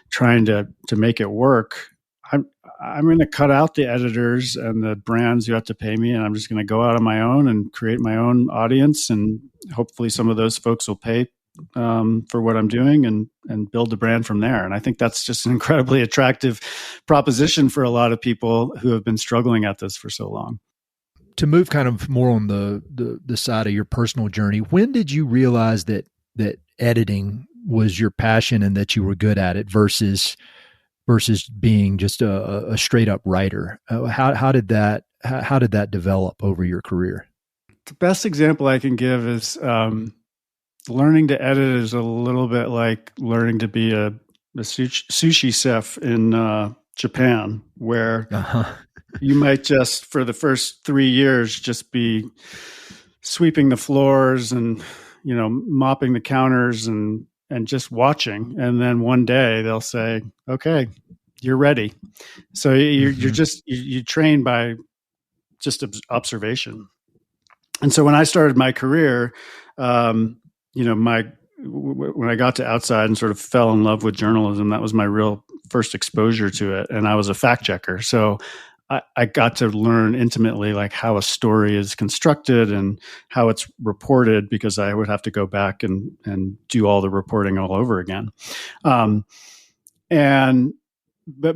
trying to make it work. I'm going to cut out the editors and the brands who have to pay me, and I'm just going to go out on my own and create my own audience, and hopefully some of those folks will pay for what I'm doing, and build the brand from there. And I think that's just an incredibly attractive proposition for a lot of people who have been struggling at this for so long. To move kind of more on the side of your personal journey, when did you realize that editing was your passion and that you were good at it versus being just a straight up writer? How did that develop over your career? The best example I can give is learning to edit is a little bit like learning to be a sushi chef in Japan, where you might just, for the first 3 years, just be sweeping the floors and, mopping the counters and just watching. And then one day they'll say, okay, you're ready. So you're just, you train by just observation. And so when I started my career, when I got to outside and sort of fell in love with journalism, that was my real first exposure to it. And I was a fact checker. So I got to learn intimately like how a story is constructed and how it's reported, because I would have to go back and do all the reporting all over again. But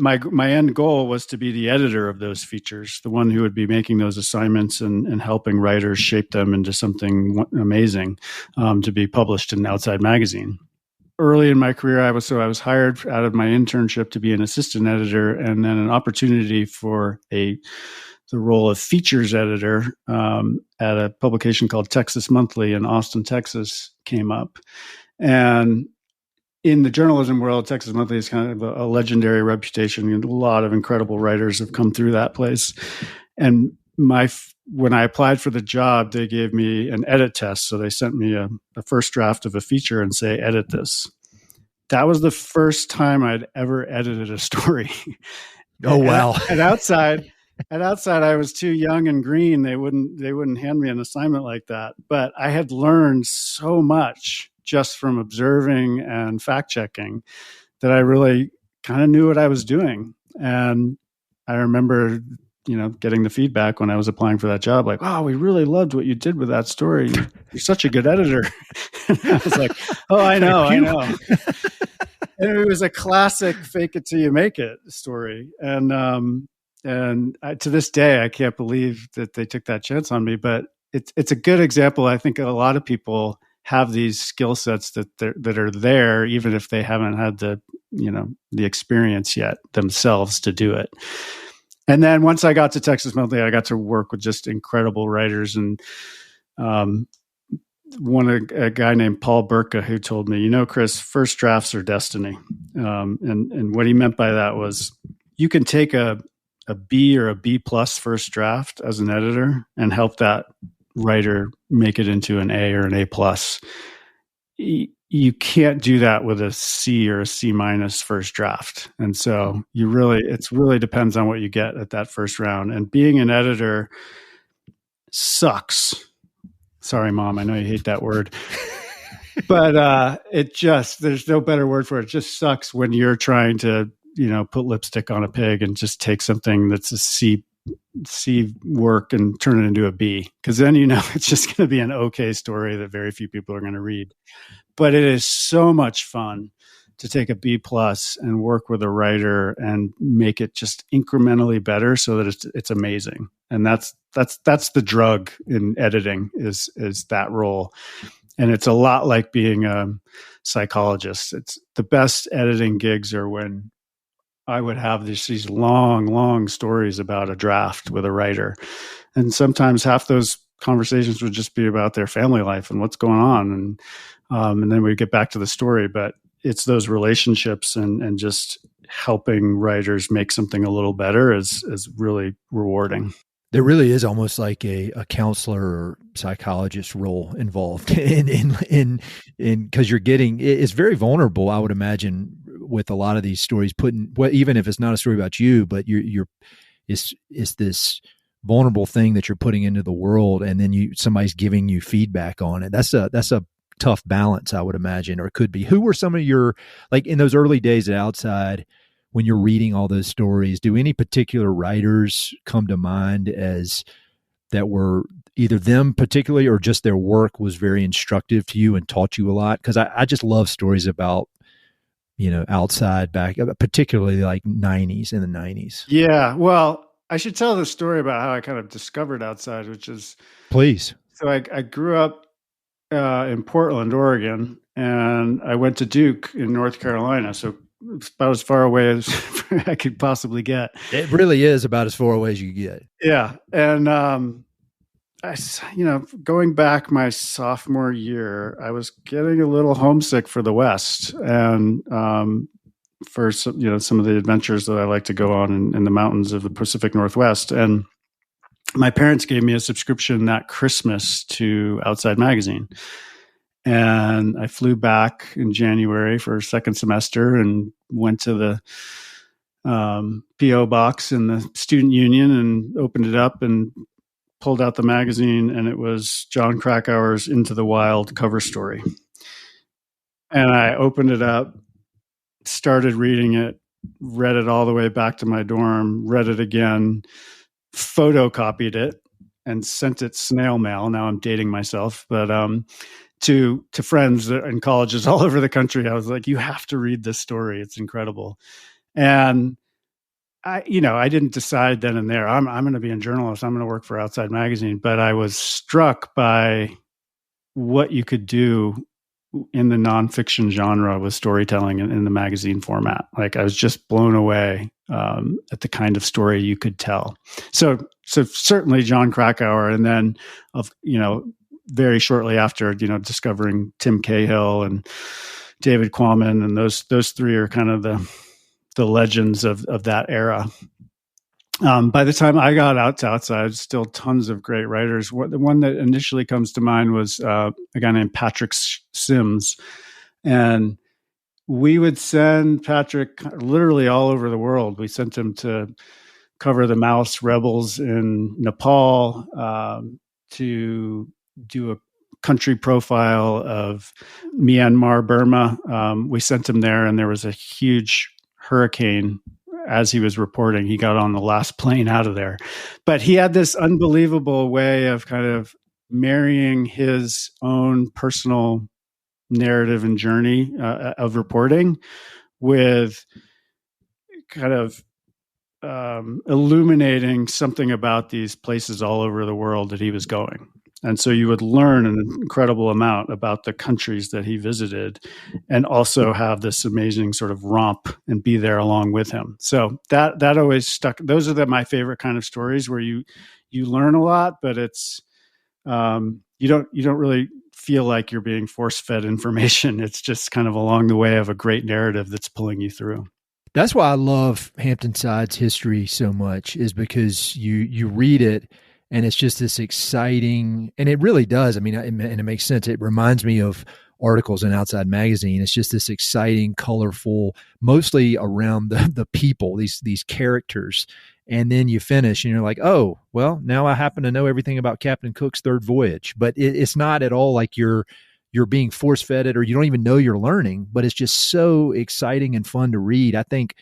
my end goal was to be the editor of those features, the one who would be making those assignments and helping writers shape them into something amazing, to be published in an outside magazine. Early in my career, I was hired out of my internship to be an assistant editor, and then an opportunity for the role of features editor at a publication called Texas Monthly in Austin, Texas, came up. And in the journalism world, Texas Monthly is kind of a legendary reputation, and a lot of incredible writers have come through that place. And when I applied for the job, they gave me an edit test. So they sent me a first draft of a feature and say, edit this. That was the first time I'd ever edited a story. Oh, wow. At outside, I was too young and green. They wouldn't hand me an assignment like that. But I had learned so much just from observing and fact checking that I really kind of knew what I was doing. And I remember, getting the feedback when I was applying for that job, like, "Wow, we really loved what you did with that story. You're such a good editor." And I was like, "Oh, I know." And it was a classic "fake it till you make it" story. And to this day, I can't believe that they took that chance on me. But it's a good example. I think a lot of people have these skill sets that are there, even if they haven't had the experience yet themselves to do it. And then once I got to Texas Monthly, I got to work with just incredible writers. And a guy named Paul Burka, who told me, Chris, first drafts are destiny. And what he meant by that was, you can take a B or a B plus first draft as an editor and help that writer make it into an A or an A plus. You can't do that with a C or a C minus first draft. And so it really depends on what you get at that first round. And being an editor sucks. Sorry, Mom, I know you hate that word. But there's no better word for it. It just sucks when you're trying to, put lipstick on a pig and just take something that's a C work and turn it into a B, because then it's just going to be an okay story that very few people are going to read. But it is so much fun to take a B plus and work with a writer and make it just incrementally better so that it's amazing. And that's the drug in editing is that role. And it's a lot like being a psychologist. It's the best editing gigs are when I would have these long, long stories about a draft with a writer. And sometimes half those conversations would just be about their family life and what's going on. And then we get back to the story. But it's those relationships and just helping writers make something a little better is really rewarding. There really is almost like a counselor or psychologist role involved in because you're getting, it's very vulnerable, I would imagine, with a lot of these stories, even if it's not a story about you, but it's this vulnerable thing that you're putting into the world, and then somebody's giving you feedback on it. That's a tough balance, I would imagine, or it could be. Who were some of your, like in those early days at Outside, when you're reading all those stories, do any particular writers come to mind as that were either them particularly or just their work was very instructive to you and taught you a lot? Because I just love stories about, Outside back, particularly like in the 90s. Yeah. Well, I should tell the story about how I kind of discovered Outside, which is... Please. So I grew up in Portland, Oregon, and I went to Duke in North Carolina. So it's about as far away as I could possibly get. It really is about as far away as you get. Yeah. And, going back my sophomore year, I was getting a little homesick for the West and for some of the adventures that I like to go on in the mountains of the Pacific Northwest. And my parents gave me a subscription that Christmas to Outside Magazine. And I flew back in January for a second semester and went to the PO box in the student union and opened it up and pulled out the magazine, and it was John Krakauer's Into the Wild cover story. And I opened it up, started reading it, read it all the way back to my dorm, read it again, photocopied it, and sent it snail mail. Now I'm dating myself, but to friends in colleges all over the country. I was like, you have to read this story. It's incredible. And I didn't decide then and there, I'm going to be a journalist. I'm going to work for Outside Magazine. But I was struck by what you could do in the nonfiction genre with storytelling in the magazine format. Like, I was just blown away at the kind of story you could tell. So certainly John Krakauer, and then very shortly after, discovering Tim Cahill and David Quammen, and those three are kind of the legends of that era. By the time I got out to Outside, still tons of great writers. The one that initially comes to mind was a guy named Patrick Sims. And we would send Patrick literally all over the world. We sent him to cover the Maoist rebels in Nepal, to do a country profile of Myanmar, Burma. We sent him there, and there was a huge hurricane. As he was reporting, he got on the last plane out of there. But he had this unbelievable way of kind of marrying his own personal narrative and journey of reporting with kind of illuminating something about these places all over the world that he was going. And so you would learn an incredible amount about the countries that he visited, and also have this amazing sort of romp and be there along with him. So that always stuck. Those are my favorite kind of stories, where you learn a lot, but it's you don't really feel like you're being force-fed information. It's just kind of along the way of a great narrative that's pulling you through. That's why I love Hamptonside's history so much, is because you read it, and it's just this exciting, and it really does. I mean, and it makes sense. It reminds me of articles in Outside Magazine. It's just this exciting, colorful, mostly around the people, these characters. And then you finish and you're like, oh, well, now I happen to know everything about Captain Cook's third voyage. But it's not at all like you're being force-fed it, or you don't even know you're learning, but it's just so exciting and fun to read. I think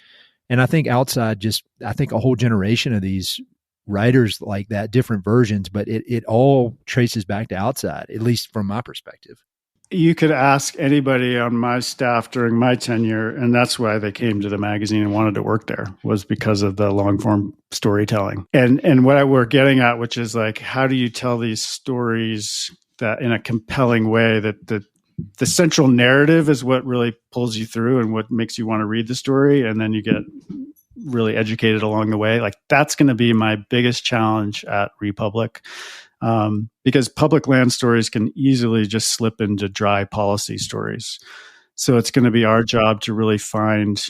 Outside I think a whole generation of these writers like that, different versions, but it all traces back to Outside, at least from my perspective. You could ask anybody on my staff during my tenure, and that's why they came to the magazine and wanted to work there, was because of the long form storytelling. And what we're getting at, which is like, how do you tell these stories that in a compelling way, that the central narrative is what really pulls you through and what makes you want to read the story, and then you get really educated along the way. Like, that's going to be my biggest challenge at Republic, because public land stories can easily just slip into dry policy stories. So it's going to be our job to really find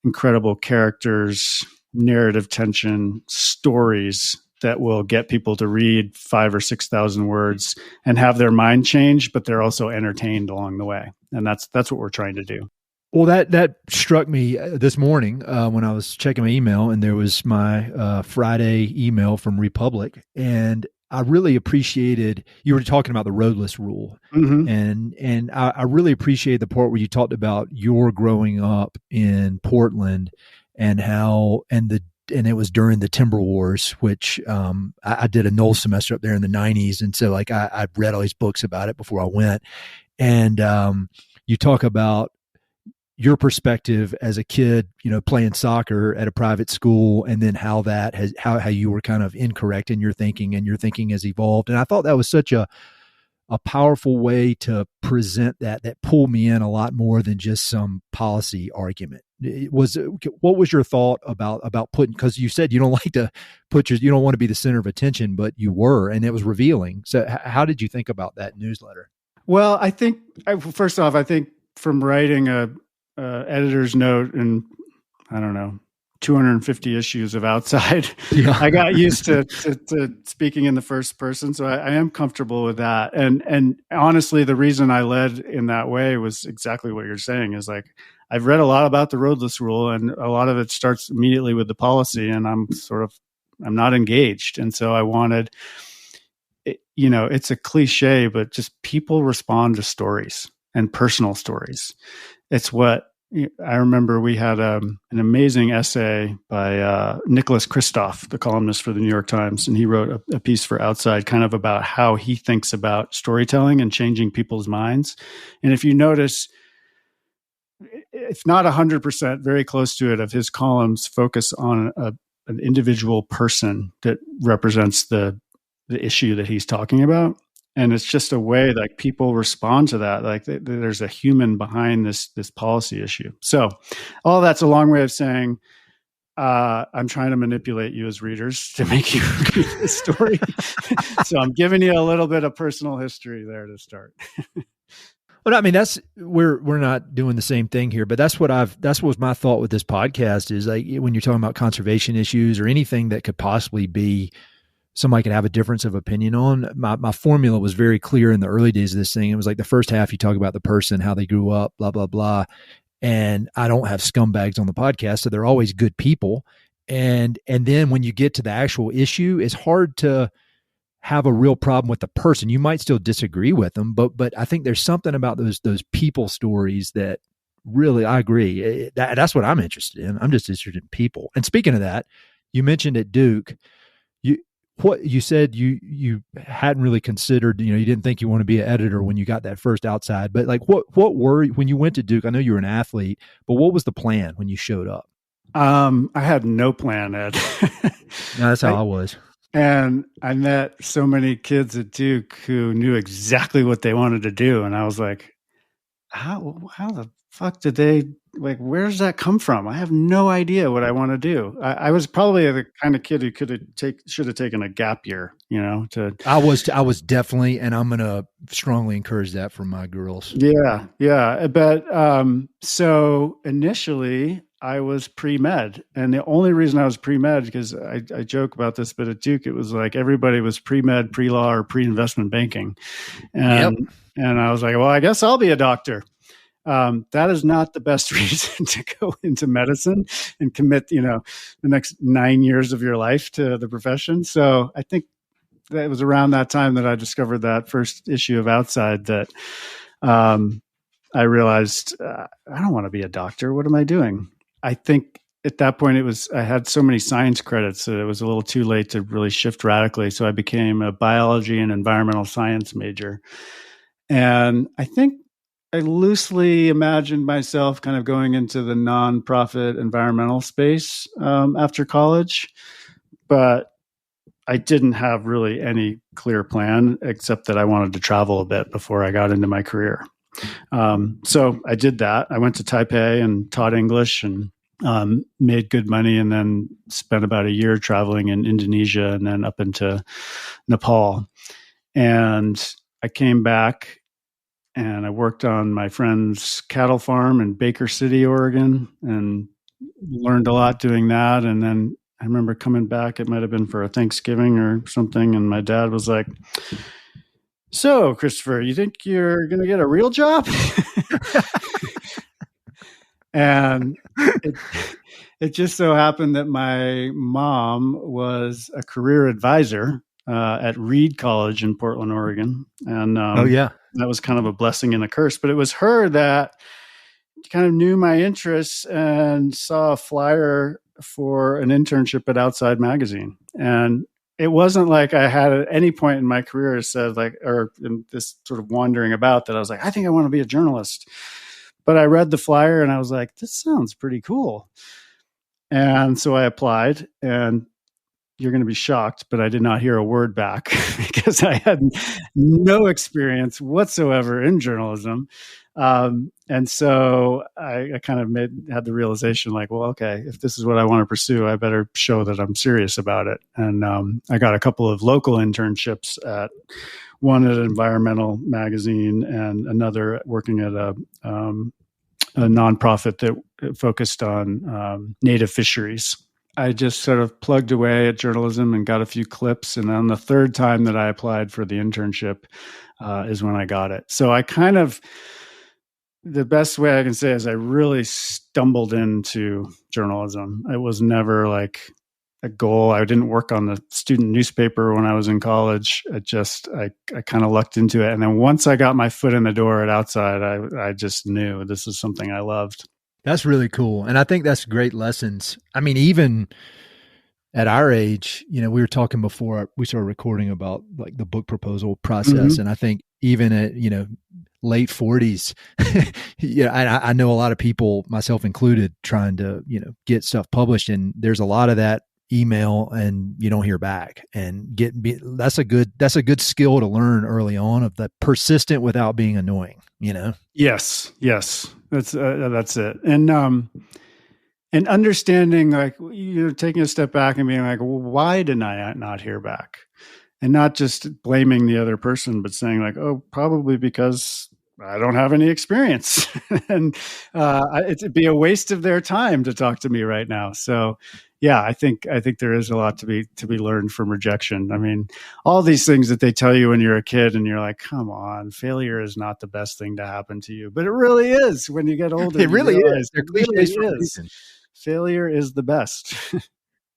incredible characters, narrative tension, stories that will get people to read 5,000 or 6,000 words and have their mind change, but they're also entertained along the way. And that's what we're trying to do. Well, that struck me this morning when I was checking my email, and there was my Friday email from Republic, and I really appreciated, you were talking about the roadless rule, and I really appreciated the part where you talked about your growing up in Portland and how and it was during the Timber Wars, which I did a Knoll semester up there in the 90s, and so like I read all these books about it before I went, and you talk about your perspective as a kid, playing soccer at a private school, and then how that has, how you were kind of incorrect in your thinking, and your thinking has evolved. And I thought that was such a powerful way to present that pulled me in a lot more than just some policy argument. What was your thought about putting, because you said you don't like to you don't want to be the center of attention, but you were, and it was revealing. So how did you think about that newsletter? Well, I think, first off, from writing a editor's note in, I don't know, 250 issues of Outside. Yeah. I got used to speaking in the first person, so I am comfortable with that. And honestly, the reason I led in that way was exactly what you're saying. Is like I've read a lot about the roadless rule, and a lot of it starts immediately with the policy, and I'm not engaged, and so I wanted. It's a cliche, but just people respond to stories and personal stories. It's what. I remember we had an amazing essay by Nicholas Kristof, the columnist for the New York Times, and he wrote a piece for Outside kind of about how he thinks about storytelling and changing people's minds. And if you notice, if not 100%, very close to it, of his columns focus on an individual person that represents the issue that he's talking about. And it's just a way like people respond to that. Like there's a human behind this policy issue. So all that's a long way of saying I'm trying to manipulate you as readers to make you read the story. So I'm giving you a little bit of personal history there to start. Well, I mean, we're not doing the same thing here, but that was my thought with this podcast is like when you're talking about conservation issues or anything that could possibly be somebody could have a difference of opinion on. My formula was very clear in the early days of this thing. It was like the first half, you talk about the person, how they grew up, blah, blah, blah. And I don't have scumbags on the podcast, so they're always good people. And then when you get to the actual issue, it's hard to have a real problem with the person. You might still disagree with them, but I think there's something about those people stories that really, I agree. That's what I'm interested in. I'm just interested in people. And speaking of that, you mentioned at Duke, what you said you hadn't really considered, you didn't think you want to be an editor when you got that first Outside, but like what were, when you went to Duke, I know you were an athlete, but what was the plan when you showed up? I had no plan, Ed. No, that's how I was. And I met so many kids at Duke who knew exactly what they wanted to do. And I was like, how the fuck did they, like, where does that come from? I have no idea what I want to do. I was probably the kind of kid who should have taken a gap year, I was definitely, and I'm going to strongly encourage that for my girls. Yeah. Yeah. But, so initially I was pre-med, and the only reason I was pre-med, because I joke about this, but at Duke, it was like everybody was pre-med, pre-law, or pre-investment banking. And I was like, well, I guess I'll be a doctor. That is not the best reason to go into medicine and commit, the next 9 years of your life to the profession. So I think that it was around that time that I discovered that first issue of Outside that I realized I don't want to be a doctor. What am I doing? I think at that point I had so many science credits that it was a little too late to really shift radically. So I became a biology and environmental science major. And I think I loosely imagined myself kind of going into the nonprofit environmental space after college, but I didn't have really any clear plan except that I wanted to travel a bit before I got into my career. So I did that. I went to Taipei and taught English and made good money, and then spent about a year traveling in Indonesia and then up into Nepal. And I came back and I worked on my friend's cattle farm in Baker City, Oregon, and learned a lot doing that. And then I remember coming back, it might have been for a Thanksgiving or something, and my dad was like, "So, Christopher, you think you're going to get a real job?" And it just so happened that my mom was a career advisor at Reed College in Portland, Oregon. And that was kind of a blessing and a curse. But it was her that kind of knew my interests and saw a flyer for an internship at Outside Magazine. And it wasn't like I had at any point in my career said or in this sort of wandering about that I was like, I think I want to be a journalist. But I read the flyer and I was like, this sounds pretty cool. And so I applied, and you're going to be shocked, but I did not hear a word back because I had no experience whatsoever in journalism. And so I kind of had the realization like, well, okay, if this is what I want to pursue, I better show that I'm serious about it. And I got a couple of local internships one at an environmental magazine and another working at a nonprofit that focused on native fisheries. I just sort of plugged away at journalism and got a few clips. And on the third time that I applied for the internship is when I got it. So I kind of, the best way I can say is I really stumbled into journalism. It was never like a goal. I didn't work on the student newspaper when I was in college. I kind of lucked into it. And then once I got my foot in the door at Outside, I just knew this is something I loved. That's really cool. And I think that's great lessons. I mean, even at our age, we were talking before we started recording about like the book proposal process. Mm-hmm. And I think even at, late 40s, I know a lot of people, myself included, trying to, get stuff published. And there's a lot of that email and you don't hear back, and that's a good skill to learn early on, of the persistent without being annoying, Yes. That's it. And understanding, like, taking a step back and being like, well, why didn't I not hear back? And not just blaming the other person, but saying like, oh, probably because I don't have any experience, and it'd be a waste of their time to talk to me right now. So, yeah, I think there is a lot to be learned from rejection. I mean, all these things that they tell you when you're a kid, and you're like, come on, failure is not the best thing to happen to you, but it really is when you get older. It really is. They're cliches for a reason. Failure is the best.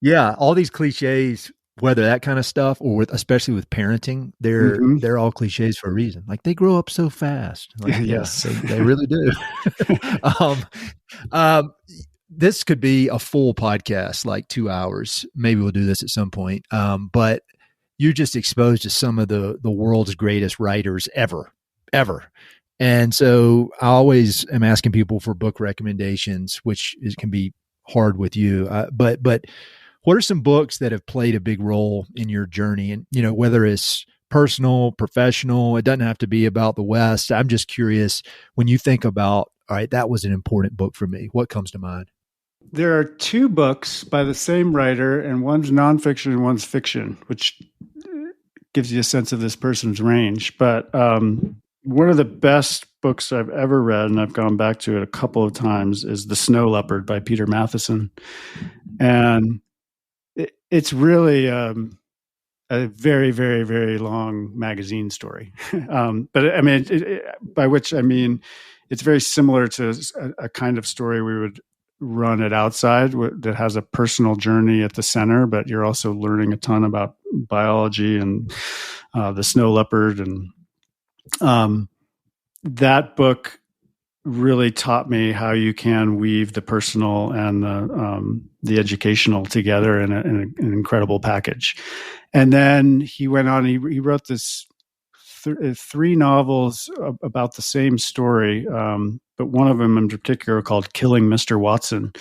Yeah, all these cliches, whether that kind of stuff or especially with parenting, they're all cliches for a reason. Like, they grow up so fast. Like, yes, they really do. This could be a full podcast, like 2 hours. Maybe we'll do this at some point. But you're just exposed to some of the world's greatest writers ever. And so I always am asking people for book recommendations, which can be hard with you. But what are some books that have played a big role in your journey? And, whether it's personal, professional, it doesn't have to be about the West. I'm just curious, when you think about, all right, that was an important book for me, what comes to mind? There are 2 books by the same writer, and one's nonfiction and one's fiction, which gives you a sense of this person's range. But one of the best books I've ever read, and I've gone back to it a couple of times, is The Snow Leopard by Peter Matheson. And it's really a very, very, very long magazine story. But I mean, by which I mean, it's very similar to a kind of story we would run at Outside that has a personal journey at the center, but you're also learning a ton about biology and the snow leopard. And that book really taught me how you can weave the personal and the educational together in an incredible package. And then he went on, he wrote this 3 novels about the same story, but one of them in particular called Killing Mr. Watson,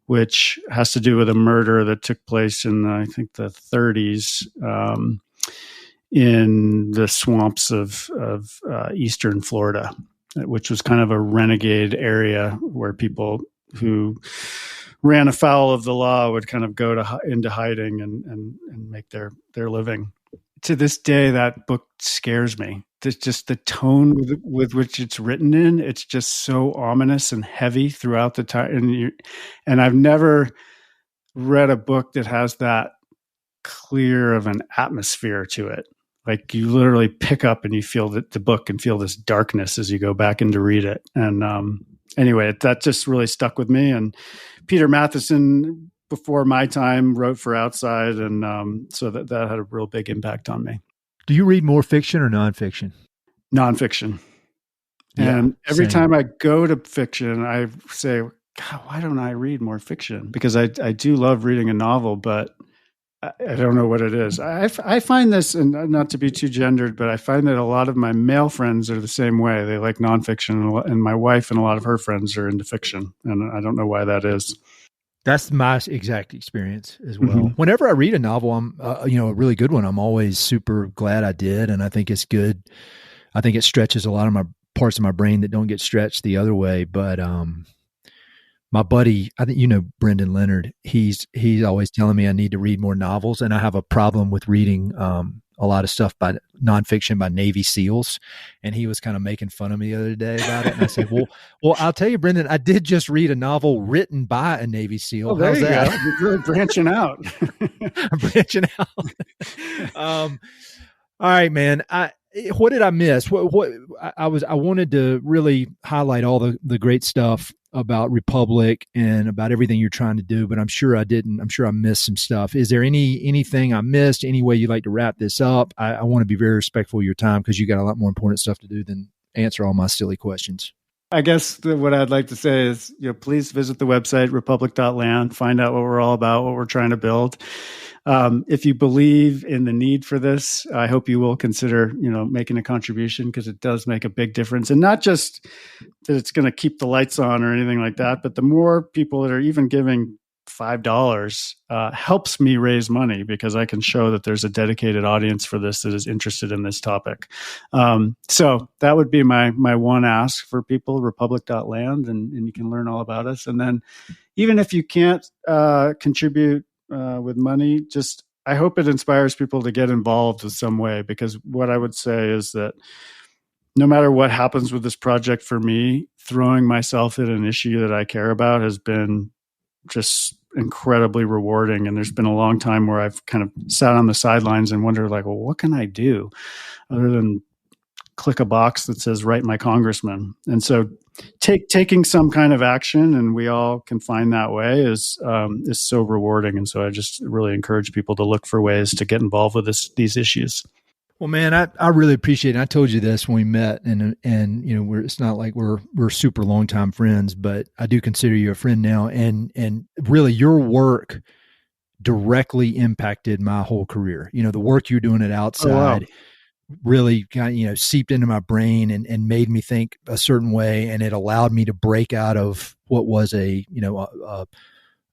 which has to do with a murder that took place in, I think, the 30s in the swamps of eastern Florida, which was kind of a renegade area where people who ran afoul of the law would kind of go into hiding and make their living. To this day, that book scares me. There's just the tone with which it's written in. It's just so ominous and heavy throughout the time. And I've never read a book that has that clear of an atmosphere to it. Like, you literally pick up and you feel the book and feel this darkness as you go back in to read it. And anyway, that just really stuck with me. And Peter Matheson, before my time, wrote for Outside, and so that had a real big impact on me. Do you read more fiction or nonfiction? Nonfiction. Yeah, and every time I go to fiction, I say, God, why don't I read more fiction? Because I do love reading a novel, but I don't know what it is. I find this, and not to be too gendered, but I find that a lot of my male friends are the same way. They like nonfiction, and my wife and a lot of her friends are into fiction, and I don't know why that is. That's my exact experience as well. Mm-hmm. Whenever I read a novel, I'm, a really good one, I'm always super glad I did, and I think it's good. I think it stretches a lot of my parts of my brain that don't get stretched the other way. But my buddy, I think Brendan Leonard, he's always telling me I need to read more novels, and I have a problem with reading a lot of stuff by nonfiction by Navy SEALs. And he was kind of making fun of me the other day about it. And I said, well, I'll tell you, Brendan, I did just read a novel written by a Navy SEAL. Oh, there How's you that? go. You're really branching out. I'm branching out. All right, man. What did I miss? I wanted to really highlight all the great stuff about Republic and about everything you're trying to do, but I'm sure I didn't. I'm sure I missed some stuff. Is there anything I missed? Any way you'd like to wrap this up? I want to be very respectful of your time because you got a lot more important stuff to do than answer all my silly questions. I guess what I'd like to say is, please visit the website, republic.land, find out what we're all about, what we're trying to build. If you believe in the need for this, I hope you will consider, making a contribution, because it does make a big difference. And not just that it's going to keep the lights on or anything like that, but the more people that are even giving $5 helps me raise money, because I can show that there's a dedicated audience for this that is interested in this topic. So that would be my one ask for people, republic.land, and you can learn all about us. And then even if you can't contribute with money, I hope it inspires people to get involved in some way, because what I would say is that no matter what happens with this project, for me, throwing myself at an issue that I care about has been just incredibly rewarding. And there's been a long time where I've kind of sat on the sidelines and wondered, well, what can I do other than click a box that says write my congressman? And so taking some kind of action, and we all can find that way, is so rewarding. And so I just really encourage people to look for ways to get involved with these issues. Well, man, I really appreciate it. I told you this when we met, and it's not like we're super longtime friends, but I do consider you a friend now. And really, your work directly impacted my whole career. The work you're doing at Outside really got, seeped into my brain and made me think a certain way, and it allowed me to break out of what was a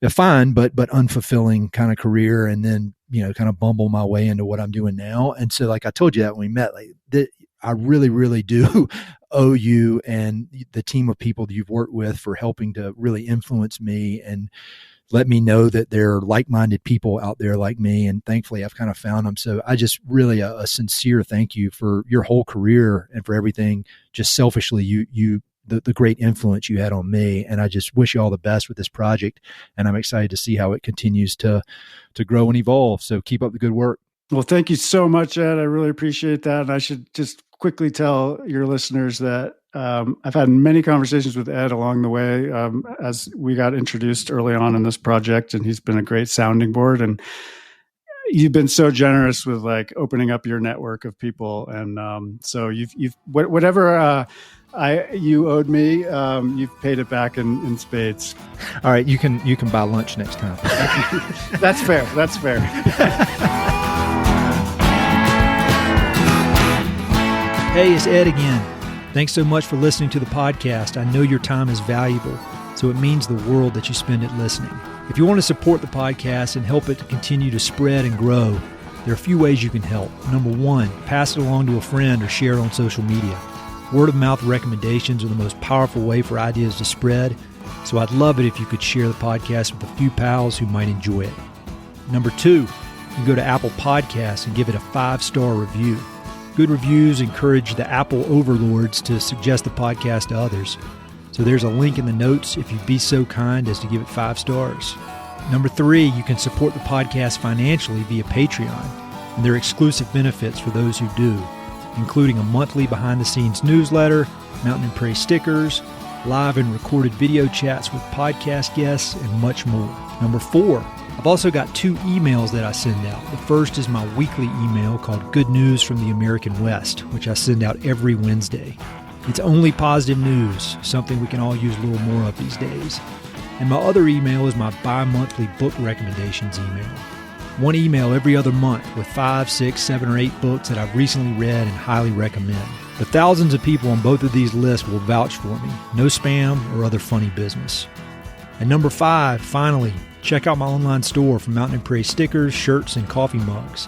fine but unfulfilling kind of career, and then kind of bumble my way into what I'm doing now. And so, like I told you that when we met, I really, really do owe you and the team of people that you've worked with for helping to really influence me and let me know that there are like-minded people out there like me. And thankfully I've kind of found them. So I just really a sincere thank you for your whole career and for everything. Just selfishly, the great influence you had on me. And I just wish you all the best with this project. And I'm excited to see how it continues to grow and evolve. So keep up the good work. Well, thank you so much, Ed. I really appreciate that. And I should just quickly tell your listeners that I've had many conversations with Ed along the way as we got introduced early on in this project, and he's been a great sounding board. And you've been so generous with opening up your network of people. And so you've whatever you owed me, you've paid it back in spades. All right, you can buy lunch next time. That's fair. That's fair. Hey, it's Ed again. Thanks so much for listening to the podcast. I know your time is valuable, so it means the world that you spend it listening. If you want to support the podcast and help it to continue to spread and grow, there are a few ways you can help. Number one, pass it along to a friend or share it on social media. Word of mouth recommendations are the most powerful way for ideas to spread, so I'd love it if you could share the podcast with a few pals who might enjoy it. Number two, you can go to Apple Podcasts and give it a 5-star review. Good reviews encourage the Apple overlords to suggest the podcast to others. So there's a link in the notes if you'd be so kind as to give it 5 stars. Number three, you can support the podcast financially via Patreon, and there are exclusive benefits for those who do, including a monthly behind-the-scenes newsletter, Mountain and Prairie stickers, live and recorded video chats with podcast guests, and much more. Number four, I've also got 2 emails that I send out. The first is my weekly email called Good News from the American West, which I send out every Wednesday. It's only positive news, something we can all use a little more of these days. And my other email is my bi-monthly book recommendations email. One email every other month with 5, 6, 7, or 8 books that I've recently read and highly recommend. The thousands of people on both of these lists will vouch for me. No spam or other funny business. And number 5, finally, check out my online store for Mountain and Prairie stickers, shirts, and coffee mugs.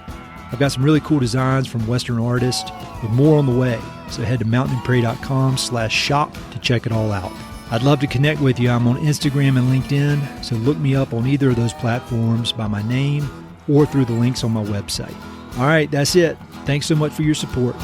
I've got some really cool designs from Western artists with more on the way. So head to mountainandprairie.com/shop to check it all out. I'd love to connect with you. I'm on Instagram and LinkedIn, so look me up on either of those platforms by my name or through the links on my website. All right, that's it. Thanks so much for your support.